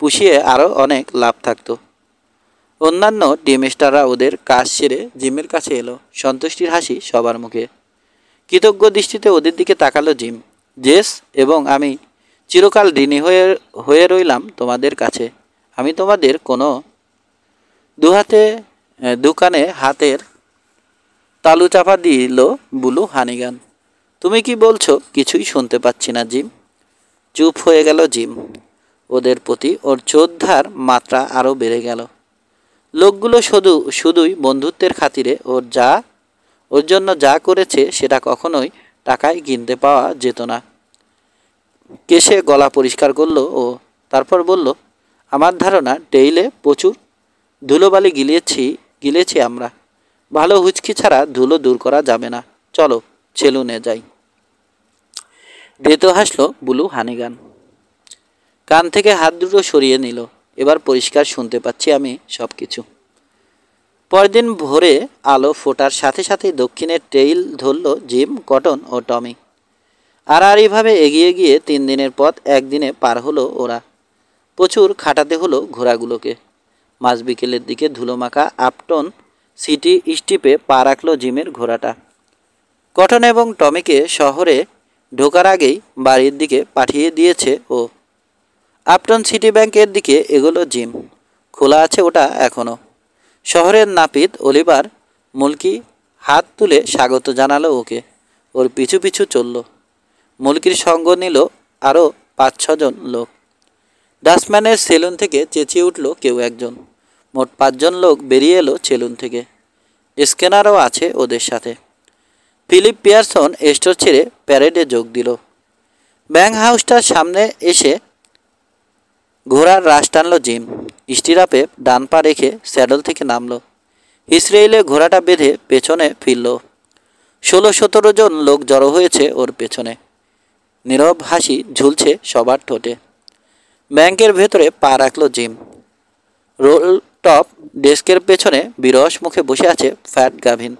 পুষিয়ে আরও অনেক লাভ থাকতো। অন্যান্য টিম স্টাররা ওদের কাজ সেরে জিমের কাছে এলো। সন্তুষ্টির হাসি সবার মুখে। কৃতজ্ঞ দৃষ্টিতে ওদের দিকে তাকালো জিম। জেস এবং আমি চিরকাল ঋণী হয়ে রইলাম তোমাদের কাছে। আমি তোমাদের কোনো দোকানে হাতের তালু চাপা দিল বুলু হানিগান। তুমি কি বলছো? কিছুই শুনতে পাচ্ছি না জিম। চুপ হয়ে গেল জিম। ওদের প্রতি ওর শ্রদ্ধার মাত্রা আরও বেড়ে গেল। লোকগুলো শুধুই বন্ধুত্বের খাতিরে ওর জন্য যা করেছে সেটা কখনোই টাকায় কিনতে পাওয়া যেত না। কেশে গলা পরিষ্কার করলো ও তারপর বলল, আমার ধারণা টেইলে প্রচুর ধুলোবালি গিলেছি আমরা। ভালো হুচকি ছাড়া ধুলো দূর করা যাবে না। চলো সেলুনে যাই। ডেতো হাসলো বুলু হানিগান। কান থেকে হাত দুটো সরিয়ে নিল। এবার পরিষ্কার শুনতে পাচ্ছি আমি সব কিছু। পরদিন ভোরে আলো ফোটার সাথে সাথেই দক্ষিণের টেইল ধরল জিম, কটন ও টমি। আড়াআড়িভাবে এগিয়ে গিয়ে 3 দিনের পথ একদিনে পার হলো ওরা। প্রচুর খাটাতে হলো ঘোড়াগুলোকে। মাঝ বিকেলের দিকে ধুলোমাখা আপটন সিটি স্টিপে পা রাখল জিমের ঘোড়াটা। কটন এবং টমিকে শহরে ঢোকার আগেই বাড়ির দিকে পাঠিয়ে দিয়েছে ও। আপটন সিটি ব্যাংকের দিকে এগোলো জিম। খোলা আছে ওটা এখনও। শহরের নাপিত অলিভার মুলকি হাত তুলে স্বাগত জানালো ওকে। ওর পিছু পিছু চলল। মুলকির সঙ্গ নিল আরও 5-6 জন লোক। ডাস্টম্যানের সেলুন থেকে চেঁচিয়ে উঠল কেউ একজন। মোট 5 জন লোক বেরিয়ে এলো সেলুন থেকে। স্ক্যানারও আছে ওদের সাথে। ফিলিপ পিয়ারসন স্টোর ছেড়ে প্যারেডে যোগ দিল। ব্যাংক হাউসটার সামনে এসে ঘোড়ার রাশ টানল জিম। স্টিরাপে ডান পা রেখে স্যাডল থেকে নামল। ইসরায়েলে ঘোড়াটা বেঁধে পেছনে ফিরল। 16-17 জন লোক জড়ো হয়েছে ওর পেছনে। নীরব হাসি ঝুলছে সবার ঠোঁটে। ব্যাংকের ভেতরে পা রাখল জিম। রোল টপ ডেস্কের পেছনে বিরস মুখে বসে আছে ফ্যাট গাভিন।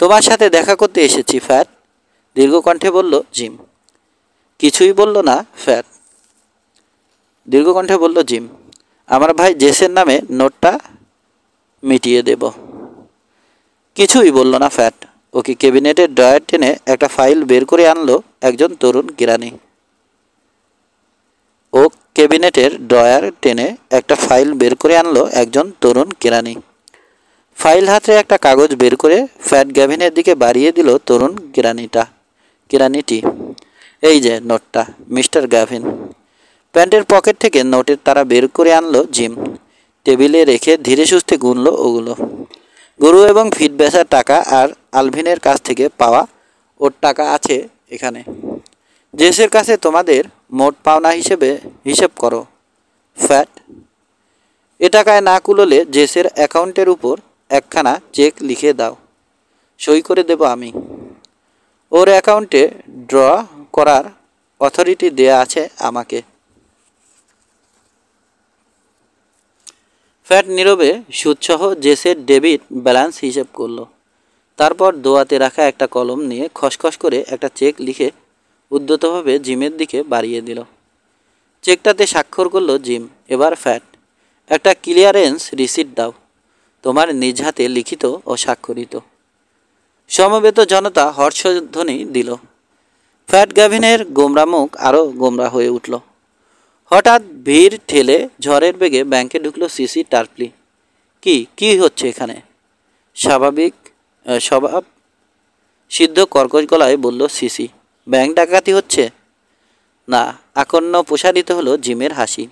তোমার সাথে দেখা করতে এসেছি ফ্যাট, দীর্ঘকণ্ঠে বলল জিম। কিছুই বলল না ফ্যাট। দীর্ঘকণ্ঠে বলল জিম, আমার ভাই জেসের নামে নোটটা মিটিয়ে দেব। কিছুই বলল না ফ্যাট। ওকে ক্যাবিনেটের ড্রয়ার টেনে একটা ফাইল বের করে আনলো একজন তরুণ কেরানি। ও ক্যাবিনেটের ড্রয়ার টেনে একটা ফাইল বের করে আনলো একজন তরুণ কেরানি। ফাইল হাতে একটা কাগজ বের করে ফ্যাট গ্যাভিনের দিকে বাড়িয়ে দিল তরুণ কেরানিটি। এই যে নোটটা মিস্টার গ্যাভিন। প্যান্টের পকেট থেকে নোটের তারা বের করে আনলো জিম। টেবিলে রেখে ধীরে সুস্থে গুনল ওগুলো। গরু এবং ফিড বেচার টাকা আর আলভিনের কাছ থেকে পাওয়া ওর টাকা আছে এখানে। জেসের কাছে তোমাদের মোট পাওনা হিসেব করো ফ্যাট। এ টাকায় না কুলোলে জেসের অ্যাকাউন্টের উপর একখানা চেক লিখে দাও, সই করে দেব আমি। ওর অ্যাকাউন্টে ড্র করার অথরিটি দেয়া আছে আমাকে। ফ্যাট নীরবে সুদসহ জেসের ডেবিট ব্যালেন্স হিসেব করল। তারপর দোয়াতে রাখা একটা কলম নিয়ে খসখস করে একটা চেক লিখে উদ্যতভাবে জিমের দিকে বাড়িয়ে দিল। চেকটাতে স্বাক্ষর করল জিম। এবার ফ্যাট, একটা ক্লিয়ারেন্স রিসিট দাও, তোমার নিজ হাতে লিখিত ও স্বাক্ষরিত। সমবেত জনতা হর্ষধ্বনি দিল। ফ্যাট গ্যাভিনের গোমরা মুখ আরও গোমরা হয়ে উঠল। হঠাৎ ভিড় ঠেলে ঝড়ের বেগে ব্যাংকে ঢুকলো সিসি টার্পলি। কি হচ্ছে এখানে? স্বভাব সিদ্ধ কর্কশ গলায় বলল সিসি। ব্যাংক ডাকাতি হচ্ছে? না, আকর্ণ প্রসারিত হলো জিমের হাসি।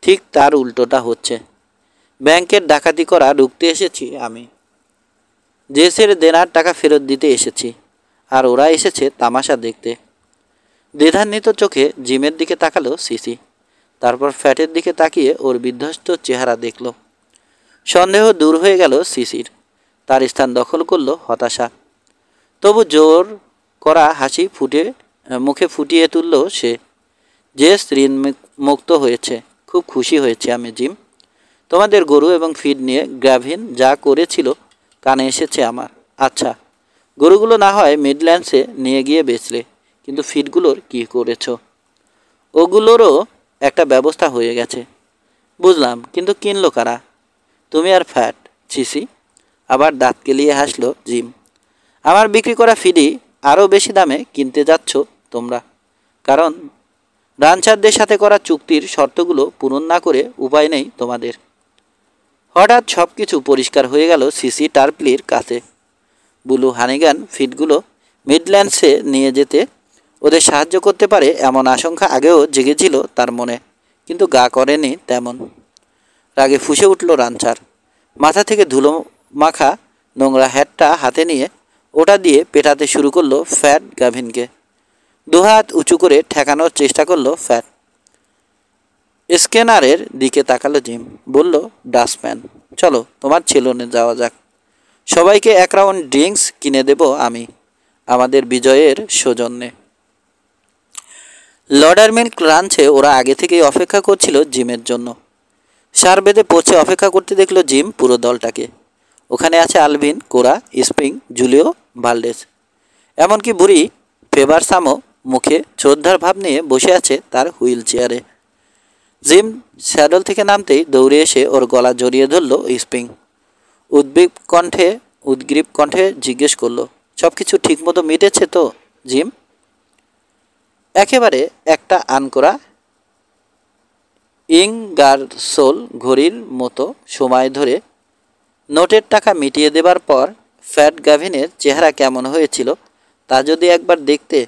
ঠিক তার উল্টোটা হচ্ছে। ব্যাংকের ডাকাতি করা রুখতে এসেছি আমি। জেসের দেনার টাকা ফেরত দিতে এসেছি, আর ওরা এসেছে তামাশা দেখতে। দ্বিধান্বিত চোখে জিমের দিকে তাকালো সিসি। তারপর ফ্যাটের দিকে তাকিয়ে ওর বিধ্বস্ত চেহারা দেখল। সন্দেহ দূর হয়ে গেল সিসির। তার স্থান দখল করল হতাশা। তবু জোর করা হাসি মুখে ফুটিয়ে তুলল সে। জেস ঋণ মুক্ত হয়েছে, খুব খুশি হয়েছে আমি জিম। তোমাদের গরু এবং ফিড নিয়ে গ্যাভিন যা করেছিল কানে এসেছে আমার। আচ্ছা, গরুগুলো না হয় মিডল্যান্ডসে নিয়ে গিয়ে বেচলে, কিন্তু ফিডগুলোর কী করেছ? ওগুলোরও একটা ব্যবস্থা হয়ে গেছে। বুঝলাম, কিন্তু কিনলো কারা? তুমি আর ফ্যাট। সিসি আবার দাঁত কেলিয়ে হাসলো জিম। আমার বিক্রি করা ফিডই আরও বেশি দামে কিনতে যাচ্ছ তোমরা, কারণ রানচারদের সাথে করা চুক্তির শর্তগুলো পূরণ না করে উপায় নেই তোমাদের। হঠাৎ সব কিছু পরিষ্কার হয়ে গেল সিসি টার্পলির কাছে। বুলু হানিগান ফিডগুলো মিডল্যান্ডসে নিয়ে যেতে ওদের সাহায্য করতে পারে এমন আশঙ্কা আগেও জেগেছিল তার মনে, কিন্তু গা করেনি তেমন। রাগে ফুঁসে উঠল রানচার। মাথা থেকে ধুলো মাখা নোংরা হ্যাটটা হাতে নিয়ে ওটা দিয়ে পেটাতে শুরু করলো ফ্যাট গাভিনকে। দুহাত উঁচু করে ঠেকানোর চেষ্টা করলো ফ্যাট। স্ক্যানারের দিকে তাকালো জিম। বলল, ডাস্টম্যান, চলো তোমার ছেলনে যাওয়া যাক। সবাইকে এক রাউন্ড ড্রিঙ্কস কিনে দেব আমি, আমাদের বিজয়ের সৌজন্যে। লডারমিল রাঞ্চে ওরা আগে থেকেই অপেক্ষা করছিল জিমের জন্য। সার বেঁধে পৌঁছে অপেক্ষা করতে দেখল জিম পুরো দলটাকে। ওখানে আছে আলভিন, কোরা, স্প্রিং, জুলিও, ভালডেস, এমনকি বুড়ি ফেবারসামও মুখে শ্রদ্ধার ভাব নিয়ে বসে আছে তার হুইল চেয়ারে। জিম স্যাডল থেকে নামতেই দৌড়ে এসে ওর গলা জড়িয়ে ধরল স্প্রিং। উদ্গ্রীব কণ্ঠে জিজ্ঞেস করলো, সব কিছু ঠিকমতো মিটেছে তো জিম? একেবারে একটা আনকোরা ইঙ্গারসোল ঘড়ির মতো সময় ধরে নোটের টাকা মিটিয়ে দেবার পর ফ্যাট গাভিনের চেহারা কেমন হয়েছিল তা যদি একবার দেখতে।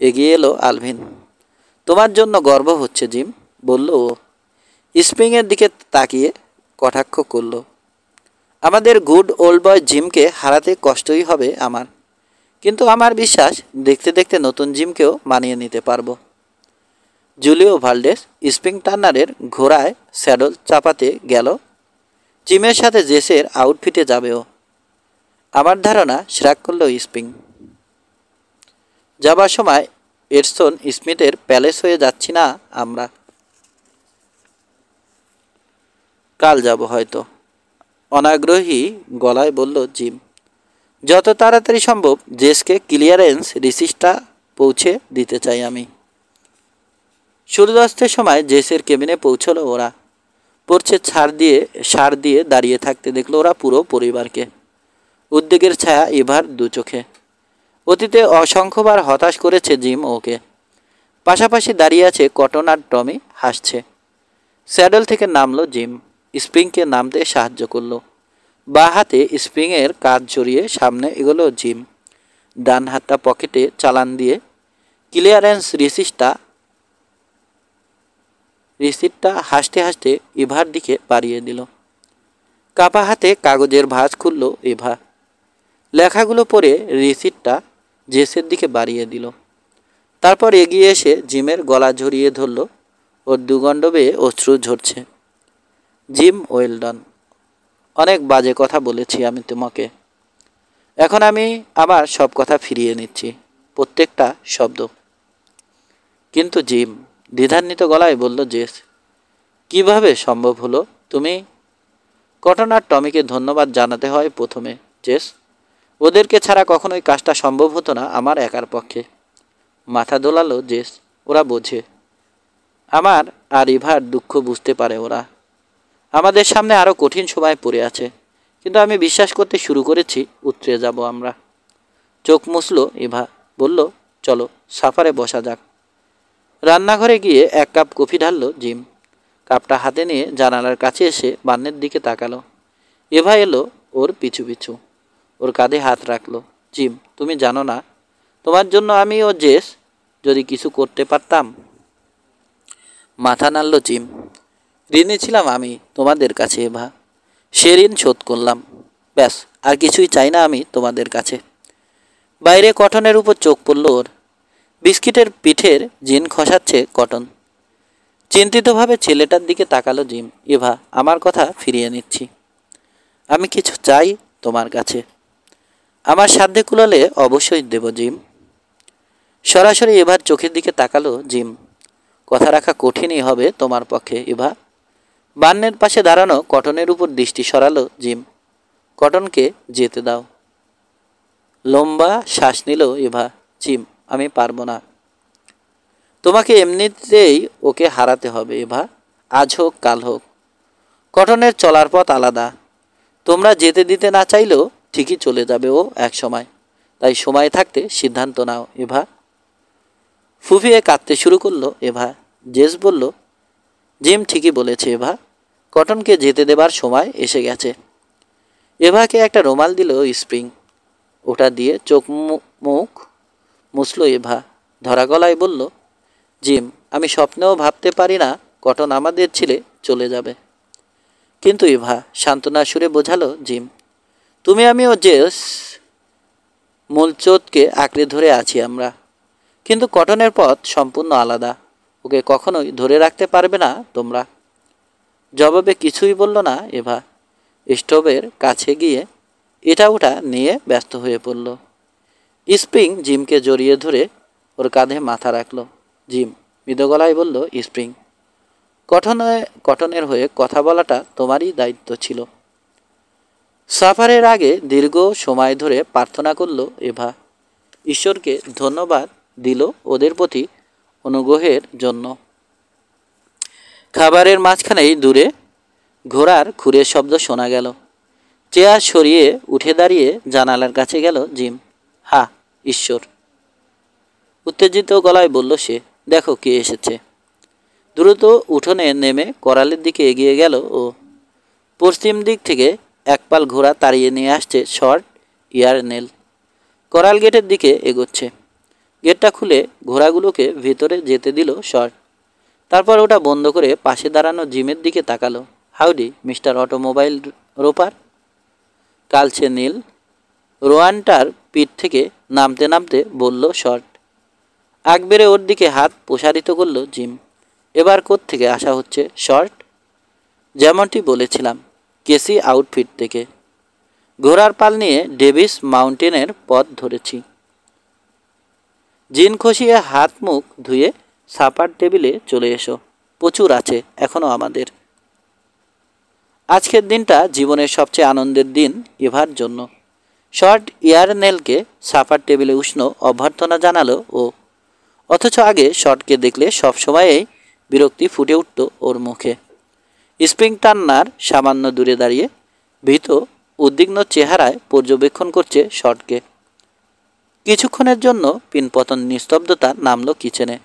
এগিয়ে এলো আলভিন। তোমার জন্য গর্ব হচ্ছে জিম, বলল ও। স্প্রিংয়ের দিকে তাকিয়ে কটাক্ষ করল। আমাদের গুড ওল্ড বয় জিমকে হারাতে কষ্টই হবে আমার, কিন্তু আমার বিশ্বাস দেখতে দেখতে নতুন জিমকেও মানিয়ে নিতে পারবো। জুলিও ভালডেস স্প্রিং টার্নারের ঘোড়ায় স্যাডল চাপাতে গেল। জিমের সাথে জেসের আউটফিটে যাবেও। আমার ধারণা শ্রাগ করল স্প্রিং। যাবার সময় এডসন স্মিথের প্যালেস হয়ে যাচ্ছি না আমরা? কাল যাব হয়তো, অনাগ্রহী গলায় বলল জিম। যত তাড়াতাড়ি সম্ভব জেসকে ক্লিয়ারেন্স রিসিটটা পৌঁছে দিতে চাই আমি। সূর্যাস্তের সময় জেসের কেবিনে পৌঁছলো ওরা। পড়ছে সার দিয়ে দাঁড়িয়ে থাকতে দেখলো ওরা পুরো পরিবারকে। উদ্বেগের ছায়া এভার দু চোখে। অতীতে অসংখ্যবার হতাশ করেছে জিম ওকে। পাশাপাশি দাঁড়িয়ে আছে কটন আর টমি, হাসছে। স্যাডেল থেকে নামলো জিম, স্প্রিংকে নামতে সাহায্য করলো। বাঁ হাতে স্প্রিংয়ের কাজ জড়িয়ে সামনে এগোলো জিম। ডান হাতটা পকেটে চালান দিয়ে ক্লিয়ারেন্স রিসিটটা হাসতে হাসতে ইভার দিকে বাড়িয়ে দিল। কাপা হাতে কাগজের ভাঁজ খুলল ইভা। লেখাগুলো পড়ে রিসিটটা জেসের দিকে বাড়িয়ে দিল। তারপর এগিয়ে এসে জিমের গলা জড়িয়ে ধরল। ওর দুগণ্ড বেয়ে অশ্রু ঝরছে। Gym, well done. অনেক বাজে কথা বলেছি আমি তোমাকে। এখন আমি আমার সব কথা ফিরিয়ে নিচ্ছি, প্রত্যেকটা শব্দ। কিন্তু জিম, দ্বিধান্বিত গলায় বলল জেস। কিভাবে সম্ভব হলো? তুমি? কটন আর টমিকে ধন্যবাদ জানাতে হয় প্রথমে জেস। ওদেরকে ছাড়া কখনোই কাজটা সম্ভব হতো না আমার একার পক্ষে। মাথা দোলালো জেস। ওরা বোঝে। আমার আর ইভার দুঃখ বুঝতে পারে ওরা। আমাদের সামনে আরও কঠিন সময় পড়ে আছে, কিন্তু আমি বিশ্বাস করতে শুরু করেছি উতরে যাব আমরা। চোখ মুছল ইভা, বলল চলো সাফারে বসা যাক। রান্নাঘরে গিয়ে 1 কাপ কফি ঢাললো জিম। কাপটা হাতে নিয়ে জানালার কাছে এসে বান্নের দিকে তাকালো। এভা এলো ওর পিছু পিছু, ওর কাঁধে হাত রাখলো। জিম, তুমি জানো না, তোমার জন্য আমি ও জেস যদি কিছু করতে পারতাম। মাথা নাড়ল জিম। ঋণী ছিলাম আমি তোমাদের কাছে এভা। সে ঋণ শোধ করলাম, ব্যাস। আর কিছুই চাই না আমি তোমাদের কাছে। বাইরে কটনের উপর চোখ পড়ল ওর। বিস্কিটের পিঠের জিন খসাচ্ছে কটন। চিন্তিতভাবে ছেলেটার দিকে তাকালো জিম। এভা, আমার কথা ফিরিয়ে নিচ্ছি। আমি কিছু চাই তোমার কাছে। আমার সাধ্যে কুলালে অবশ্যই দেব জিম। সরাসরি এভার চোখের দিকে তাকালো জিম। কথা রাখা কঠিনই হবে তোমার পক্ষে এভা। বান্নের পাশে দাঁড়ানো কটনের উপর দৃষ্টি সরালো জিম। কটনকে যেতে দাও। লম্বা শ্বাস নিল এভা। জিম, আমি পারবো না। তোমাকে এমনিতেই ওকে হারাতে হবে এভা, আজ হোক কাল হোক। কটনের চলার পথ আলাদা। তোমরা যেতে দিতে না চাইলেও ঠিকই চলে যাবে ও এক সময়। তাই সময় থাকতে সিদ্ধান্ত নাও এভা। ফুফিয়ে কাঁদতে শুরু করলো এভা। জেস বলল, জিম ঠিকই বলেছে এভা, কটনকে যেতে দেবার সময় এসে গেছে। এভাকে একটা রুমাল দিল স্প্রিং। ওটা দিয়ে চোখ মুখ মুছল এভা। ধরা গলায় বলল, জিম, আমি স্বপ্নেও ভাবতে পারি না কটন আমাদের ছেড়ে চলে যাবে। কিন্তু এভা সান্ত্বনা সুরে বোঝালো জিম, তুমি আমি ও জেস মূলচোদকে আঁকড়ে ধরে আছি আমরা। কিন্তু কটনের পথ সম্পূর্ণ আলাদা। ওকে কখনোই ধরে রাখতে পারবে না তোমরা। জবাবে কিছুই বলল না এভা। স্টোভের কাছে গিয়ে এটা ওটা নিয়ে ব্যস্ত হয়ে পড়ল। স্প্রিং জিমকে জড়িয়ে ধরে ওর কাঁধে মাথা রাখল। জিম মৃদু গলায় বলল, স্প্রিং, কটনের হয়ে কথা বলাটা তোমারই দায়িত্ব ছিল। সাফারের আগে দীর্ঘ সময় ধরে প্রার্থনা করল এভা। ঈশ্বরকে ধন্যবাদ দিল ওদের প্রতি অনুগ্রহের জন্য। খাবারের মাঝখানেই দূরে ঘোড়ার খুরের শব্দ শোনা গেল। চেয়ার সরিয়ে উঠে দাঁড়িয়ে জানালার কাছে গেল জিম। হা, ঈশ্বর, উত্তেজিত গলায় বলল সে। দেখো কে এসেছে। দ্রুত উঠোনে নেমে করালের দিকে এগিয়ে গেল ও। পশ্চিম দিক থেকে একপাল ঘোড়া তাড়িয়ে নিয়ে আসছে শর্ট ইয়ার নেল। করাল গেটের দিকে এগোচ্ছে। গেটটা খুলে ঘোড়াগুলোকে ভেতরে যেতে দিল শর্ট। তারপর ওটা বন্ধ করে পাশে দাঁড়ানো জিমের দিকে তাকালো। Howdy mister automobile Ropar. কালচে নীল রোয়ানটার পিঠ থেকে নামতে নামতে বলল শর্ট। আগ বেড়ে ওর দিকে হাত প্রসারিত করল জিম। এবার কোত্থেকে আসা হচ্ছে শর্ট? যেমনটি বলেছিলাম, কেসি আউটফিট থেকে। ঘোড়ার পাল নিয়ে ডেভিস মাউন্টেনের পথ ধরেছি। জিন খসিয়ে হাত মুখ ধুয়ে সাপার টেবিলে চলে এসো, প্রচুর আছে এখনো আমাদের। আজকের দিনটা জীবনের সবচেয়ে আনন্দের দিন এভার জন্য। শর্ট ইয়ারনেলকে সাপার টেবিলে উষ্ণ অভ্যর্থনা জানালো ও। অথচ আগে শর্টকে দেখলে সবসময়ই বিরক্তি ফুটে উঠত ওর মুখে। স্প্রিং টার্নার সামান্য দূরে দাঁড়িয়ে ভীত উদ্বিগ্ন চেহারায় পর্যবেক্ষণ করছে শর্টকে। কিছুক্ষণের জন্য পিনপতন নিস্তব্ধতা নামল কিচেনে।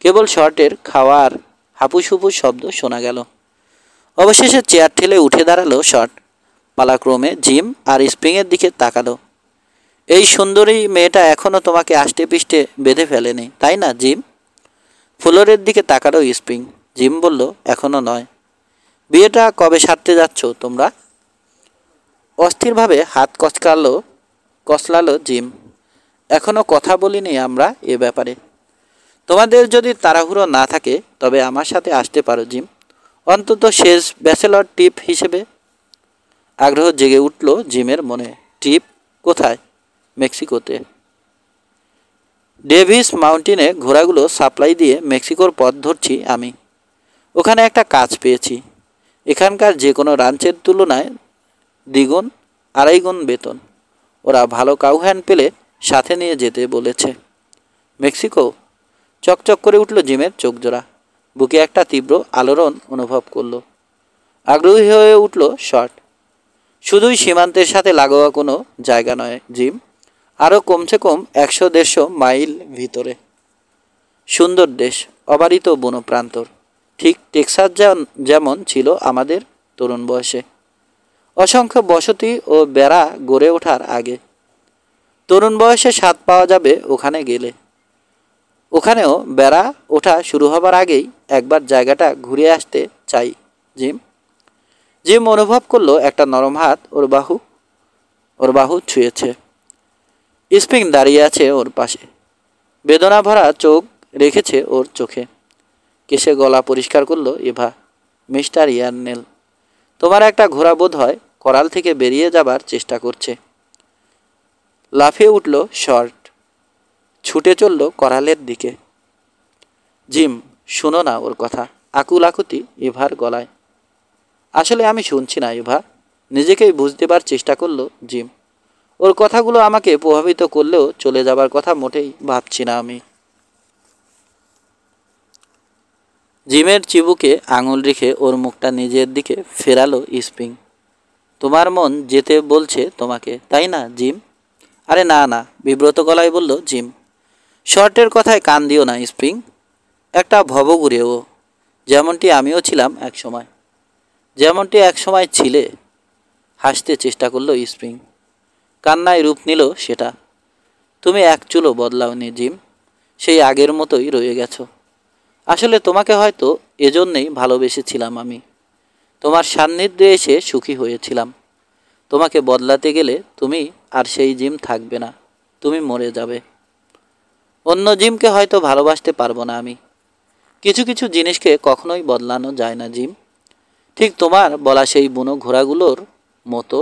কেবল শর্টের খাওয়ার হাপুস হুপুস শব্দ শোনা গেল। অবশেষে চেয়ার ঠেলে উঠে দাঁড়ালো শর্ট। পালাক্রমে জিম আর স্প্রিংয়ের দিকে তাকালো। এই সুন্দরী মেয়েটা এখনও তোমাকে আষ্টে পিষ্টে বেঁধে ফেলেনি, তাই না জিম? ফ্লোরের দিকে তাকালো স্প্রিং। জিম বলল, এখনও নয়। বিয়েটা কবে সারতে যাচ্ছ তোমরা? অস্থিরভাবে হাত কচলালো জিম। এখনও কথা বলিনি আমরা এ ব্যাপারে। তোমাদের যদি তাড়াহুড়ো না থাকে তবে আমার সাথে আসতে পারো জিম, অন্তত শেষ ব্যাচেলর টিপ হিসেবে। আগ্রহ জেগে উঠল জিমের মনে। টিপ কোথায়? মেক্সিকোতে। ডেভিস মাউন্টেনে ঘোড়াগুলো সাপ্লাই দিয়ে মেক্সিকোর পথ ধরছি আমি। ওখানে একটা কাজ পেয়েছি। এখানকার যে কোনো রাঞ্চের তুলনায় দ্বিগুণ আড়াই গুণ বেতন। ওরা ভালো কাউহ্যান্ড পেলে সাথে নিয়ে যেতে বলেছে। মেক্সিকো? চকচক করে উঠল জিমের চোখজোড়া। বুকে একটা তীব্র আলোড়ন অনুভব করল। আগ্রহী হয়ে উঠল শর্ট। শুধুই সীমান্তের সাথে লাগোয়া কোনো জায়গা নয় জিম, আরও কমসে কম 100-150 মাইল ভিতরে। সুন্দর দেশ, অবারিত বনপ্রান্তর, ঠিক টেক্সাস যেমন ছিল আমাদের তরুণ বয়সে। অসংখ্য বসতি ও বেড়া গড়ে ওঠার আগে। তরুণ বয়সে স্বাদ পাওয়া যাবে ওখানে গেলে। ওখানেও বেড়া ওঠা শুরু হবার আগেই একবার জায়গাটা ঘুরে আসতে চাই জিম। জিম অনুভব করলো একটা নরম হাত ওর বাহু ছুঁয়েছে। স্প্রিং দাঁড়িয়ে আছে ওর পাশে, বেদনা ভরা চোখ রেখেছে ওর চোখে। কেশে গলা পরিষ্কার করলো এভা। মিস্টার ইয়ারনেল, তোমার একটা ঘোড়া বোধ হয় করাল থেকে বেরিয়ে যাবার চেষ্টা করছে। লাফিয়ে উঠল শর্ট, ছুটে চলল করালের দিকে। জিম, শুনো না ওর কথা। আকুল আকুতি এভার গলায়। আসলে আমি শুনছি না এভা, নিজেকেই বুঝতেবার চেষ্টা করলো জিম। ওর কথাগুলো আমাকে প্রভাবিত করলেও চলে যাবার কথা মোটেই ভাবছি না আমি। জিমের চিবুকে আঙুল রেখে ওর মুখটা নিজের দিকে ফেরালো স্প্রিং। তোমার মন যেতে বলছে তোমাকে, তাই না জিম? আরে না না, বিব্রত গলায় বলল জিম। শর্টের কথায় কান দিও না স্প্রিং। একটা ভবঘুরে ও, যেমনটি আমিও ছিলাম এক সময়। যেমনটি এক সময় ছিলে। হাসতে চেষ্টা করলো স্প্রিং। কান্নায় রূপ নিল সেটা। তুমি এক চুলও বদলাওনি জিম, সেই আগের মতোই রয়ে গেছো। আসলে তোমাকে হয়তো এজন্যেই ভালোবেসেছিলাম আমি। তোমার সান্নিধ্যে এসে সুখী হয়েছিলাম। তোমাকে বদলাতে গেলে তুমি আর সেই জিম থাকবে না, তুমি মরে যাবে। অন্য জিমকে হয়তো ভালোবাসতে পারবো না আমি। কিছু কিছু জিনিসকে কখনোই বদলানো যায় না জিম। ঠিক তোমার বলা সেই বুনো ঘোড়াগুলোর মতো,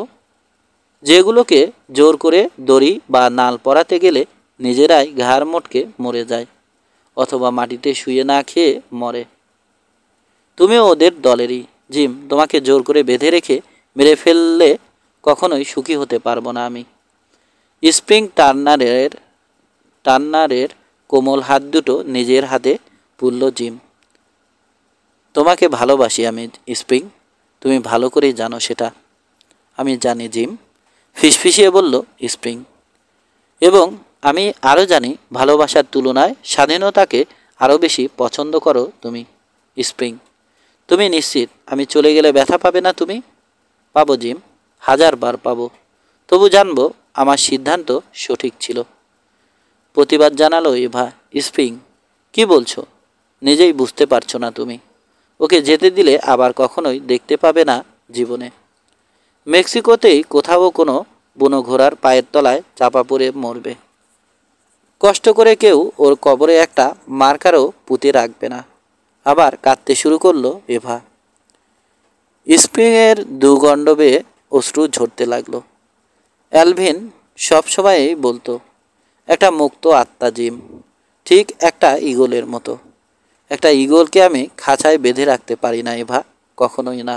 যেগুলোকে জোর করে দড়ি বা নাল পরাতে গেলে নিজেরাই ঘাড় মোটকে মরে যায়, অথবা মাটিতে শুয়ে না খেয়ে মরে। তুমিও ওদের দলেরই জিম। তোমাকে জোর করে বেঁধে রেখে মেরে ফেললে কখনোই সুখী হতে পারবো না আমি। স্প্রিং টার্নারের কোমল হাত দুটো নিজের হাতে পুরল জিম। তোমাকে ভালোবাসি আমি স্প্রিং, তুমি ভালো করেই জানো সেটা। আমি জানি জিম, ফিসফিসিয়ে বলল স্প্রিং। এবং আমি আরও জানি ভালোবাসার তুলনায় স্বাধীনতাকে আরও বেশি পছন্দ করো তুমি স্প্রিং। তুমি নিশ্চিত আমি চলে গেলে ব্যথা পাবে না তুমি? পাবো জিম, 1000 বার পাবো। তবু জানবো আমার সিদ্ধান্ত সঠিক ছিল। প্রতিবাদ জানালো এভা। স্প্রিং, কি বলছো? নিজেই বুঝতে পারছো না তুমি? ওকে যেতে দিলে আবার কখনোই দেখতে পাবে না জীবনে। মেক্সিকোতেই কোথাও কোনো বুনো ঘোড়ার পায়ের তলায় চাপা পড়ে মরবে। কষ্ট করে কেউ ওর কবরে একটা মার্কারও পুঁতে রাখবে না। আবার কাঁদতে শুরু করলো এভা। স্প্রিংয়ের দুগণ্ড বেয়ে অশ্রু ঝরতে লাগলো। অ্যালভিন সবসময়ই বলতো, একটা মুক্ত আত্মা জিম, ঠিক একটা ঈগলের মতো। একটা ঈগলকে আমি খাঁচায় বেঁধে রাখতে পারি না এভা, কখনোই না।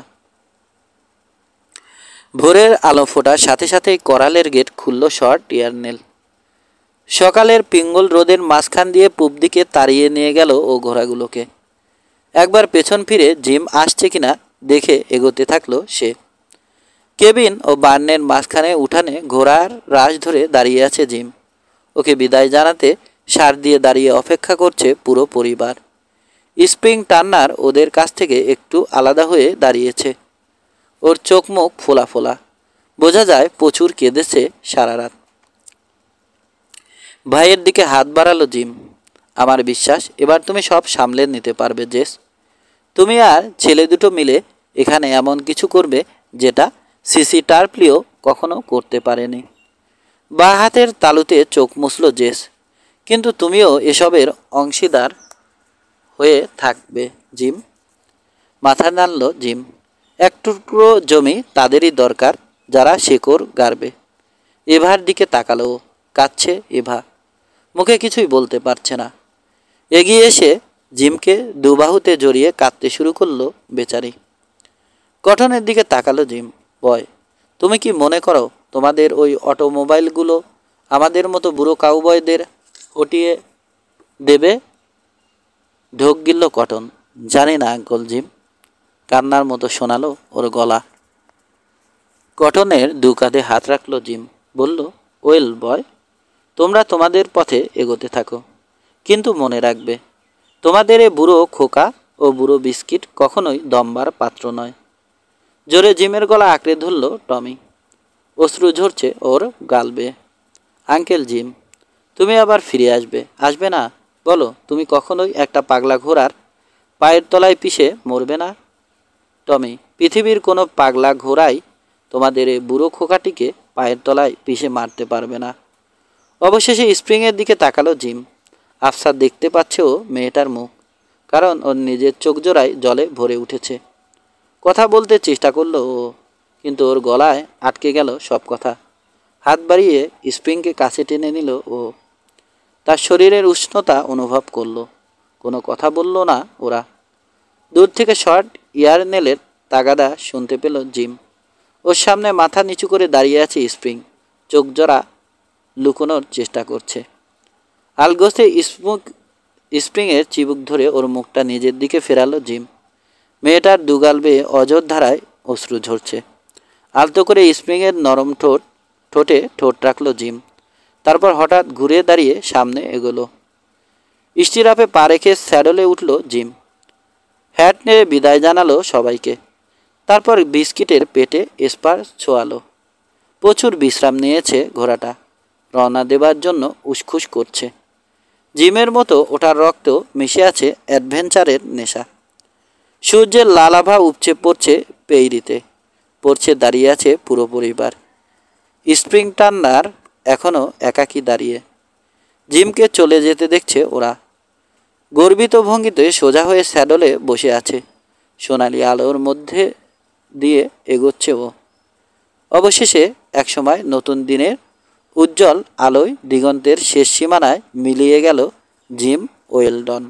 ভোরের আলো ফোটার সাথে সাথেই করালের গেট খুলল শর্ট ইয়ারনেল। সকালের পিঙ্গল রোদের মাঝখান দিয়ে পূব দিকে তাড়িয়ে নিয়ে গেল ও ঘোড়াগুলোকে। একবার পেছন ফিরে জিম আসছে কিনা দেখে এগোতে থাকলো সে। কেবিন ও বার্নের মাঝখানে উঠানে ঘোড়ার রাশ ধরে দাঁড়িয়ে আছে জিম। ওকে বিদায় জানাতে সার দিয়ে দাঁড়িয়ে অপেক্ষা করছে পুরো পরিবার। স্প্রিং টার্নার ওদের কাছ থেকে একটু আলাদা হয়ে দাঁড়িয়েছে। ওর চোখ মুখ ফোলা ফোলা, বোঝা যায় প্রচুর কেঁদেছে সারা রাত। ভাইয়ের দিকে হাত বাড়ালো জিম। আমার বিশ্বাস এবার তুমি সব সামলে নিতে পারবে জেস। তুমি আর ছেলে দুটো মিলে এখানে এমন কিছু করবে যেটা সিসি টার্পলিও কখনো করতে পারেনি। বাঁ হাতের তালুতে চোখ মুছল জেস। কিন্তু তুমিও এসবের অংশীদার হয়ে থাকবে জিম। মাথা নাড়ল জিম। এক টুকরো জমি তাদেরই দরকার যারা শেকড় গাড়বে। এভার দিকে তাকালো। কাঁদছে এভা, মুখে কিছুই বলতে পারছে না। এগিয়ে এসে জিমকে দুবাহুতে জড়িয়ে কাঁদতে শুরু করলো বেচারি। কটনের দিকে তাকালো জিম। বয়, তুমি কি মনে করো তোমাদের ওই অটোমোবাইলগুলো আমাদের মতো বুড়ো কাউবয়দের হটিয়ে দেবে? ঢোক গিলল কটন। জানি না আঙ্কল জিম। কান্নার মতো শোনালো ওর গলা। কটনের দু কাঁধে হাত রাখলো জিম। বলল, ওয়েল বয়, তোমরা তোমাদের পথে এগোতে থাকো, কিন্তু মনে রাখবে তোমাদের এ বুড়ো খোকা ও বুড়ো বিস্কিট কখনোই দমবার পাত্র নয়। জোরে জিমের গলা আঁকড়ে ধরল টমি। অশ্রু ঝরছে ওর গাল বেয়ে। আঙ্কেল জিম, তুমি আবার ফিরে আসবে, আসবে না? বলো, তুমি কখনোই একটা পাগলা ঘোড়ার পায়ের তলায় পিষে মরবে না? টমি, পৃথিবীর কোনো পাগলা ঘোড়াই তোমাদের এই বুড়ো খোকাটিকে পায়ের তলায় পিষে মারতে পারবে না। অবশেষে স্প্রিংয়ের দিকে তাকালো জিম। আফসার দেখতে পাচ্ছে ও মেয়েটার মুখ, কারণ ওর নিজের চোখ জোড়ায় জলে ভরে উঠেছে। কথা বলতে চেষ্টা করলো ও, কিন্তু ওর গলায় আটকে গেল সব কথা। হাত বাড়িয়ে স্প্রিংকে কাছে টেনে নিল ও। তার শরীরের উষ্ণতা অনুভব করলো। কোনো কথা বলল না ওরা। দূর থেকে শর্ট ইয়ারনেলের তাগাদা শুনতে পেল জিম। ওর সামনে মাথা নিচু করে দাঁড়িয়ে আছে স্প্রিং, চোখ জোড়া লুকোনোর চেষ্টা করছে। আলগোসে স্প্রিংয়ের চিবুক ধরে ওর মুখটা নিজের দিকে ফেরালো জিম। মেয়েটার দুগাল বেয়ে অজর ধারায় অশ্রু ঝরছে। আলতো করে স্প্রিংয়ের নরম ঠোঁটে ঠোঁট রাখলো জিম। তারপর হঠাৎ ঘুরে দাঁড়িয়ে সামনে এগোলো। স্টিরাপে পা রেখে স্যাডলে উঠল জিম। হ্যাট নেড়ে বিদায় জানালো সবাইকে। তারপর বিস্কিটের পেটে স্পার ছোয়ালো। প্রচুর বিশ্রাম নিয়েছে ঘোড়াটা, রওনা দেবার জন্য উসখুস করছে। জিমের মতো ওটার রক্ত মিশে আছে অ্যাডভেঞ্চারের নেশা। সূর্যের লাল আভা উপচে পড়ছে পেইরিতে, পড়ছে দাঁড়িয়ে আছে পুরো পরিবার। স্প্রিং টার্নার এখনও একাকী দাঁড়িয়ে। জিমকে চলে যেতে দেখছে ওরা। গর্বিত ভঙ্গিতে সোজা হয়ে স্যাডলে বসে আছে। সোনালি আলোর মধ্যে দিয়ে এগোচ্ছে ও। অবশেষে একসময় নতুন দিনের উজ্জ্বল আলোয় দিগন্তের শেষ সীমানায় মিলিয়ে গেল জিম ওয়েলডন।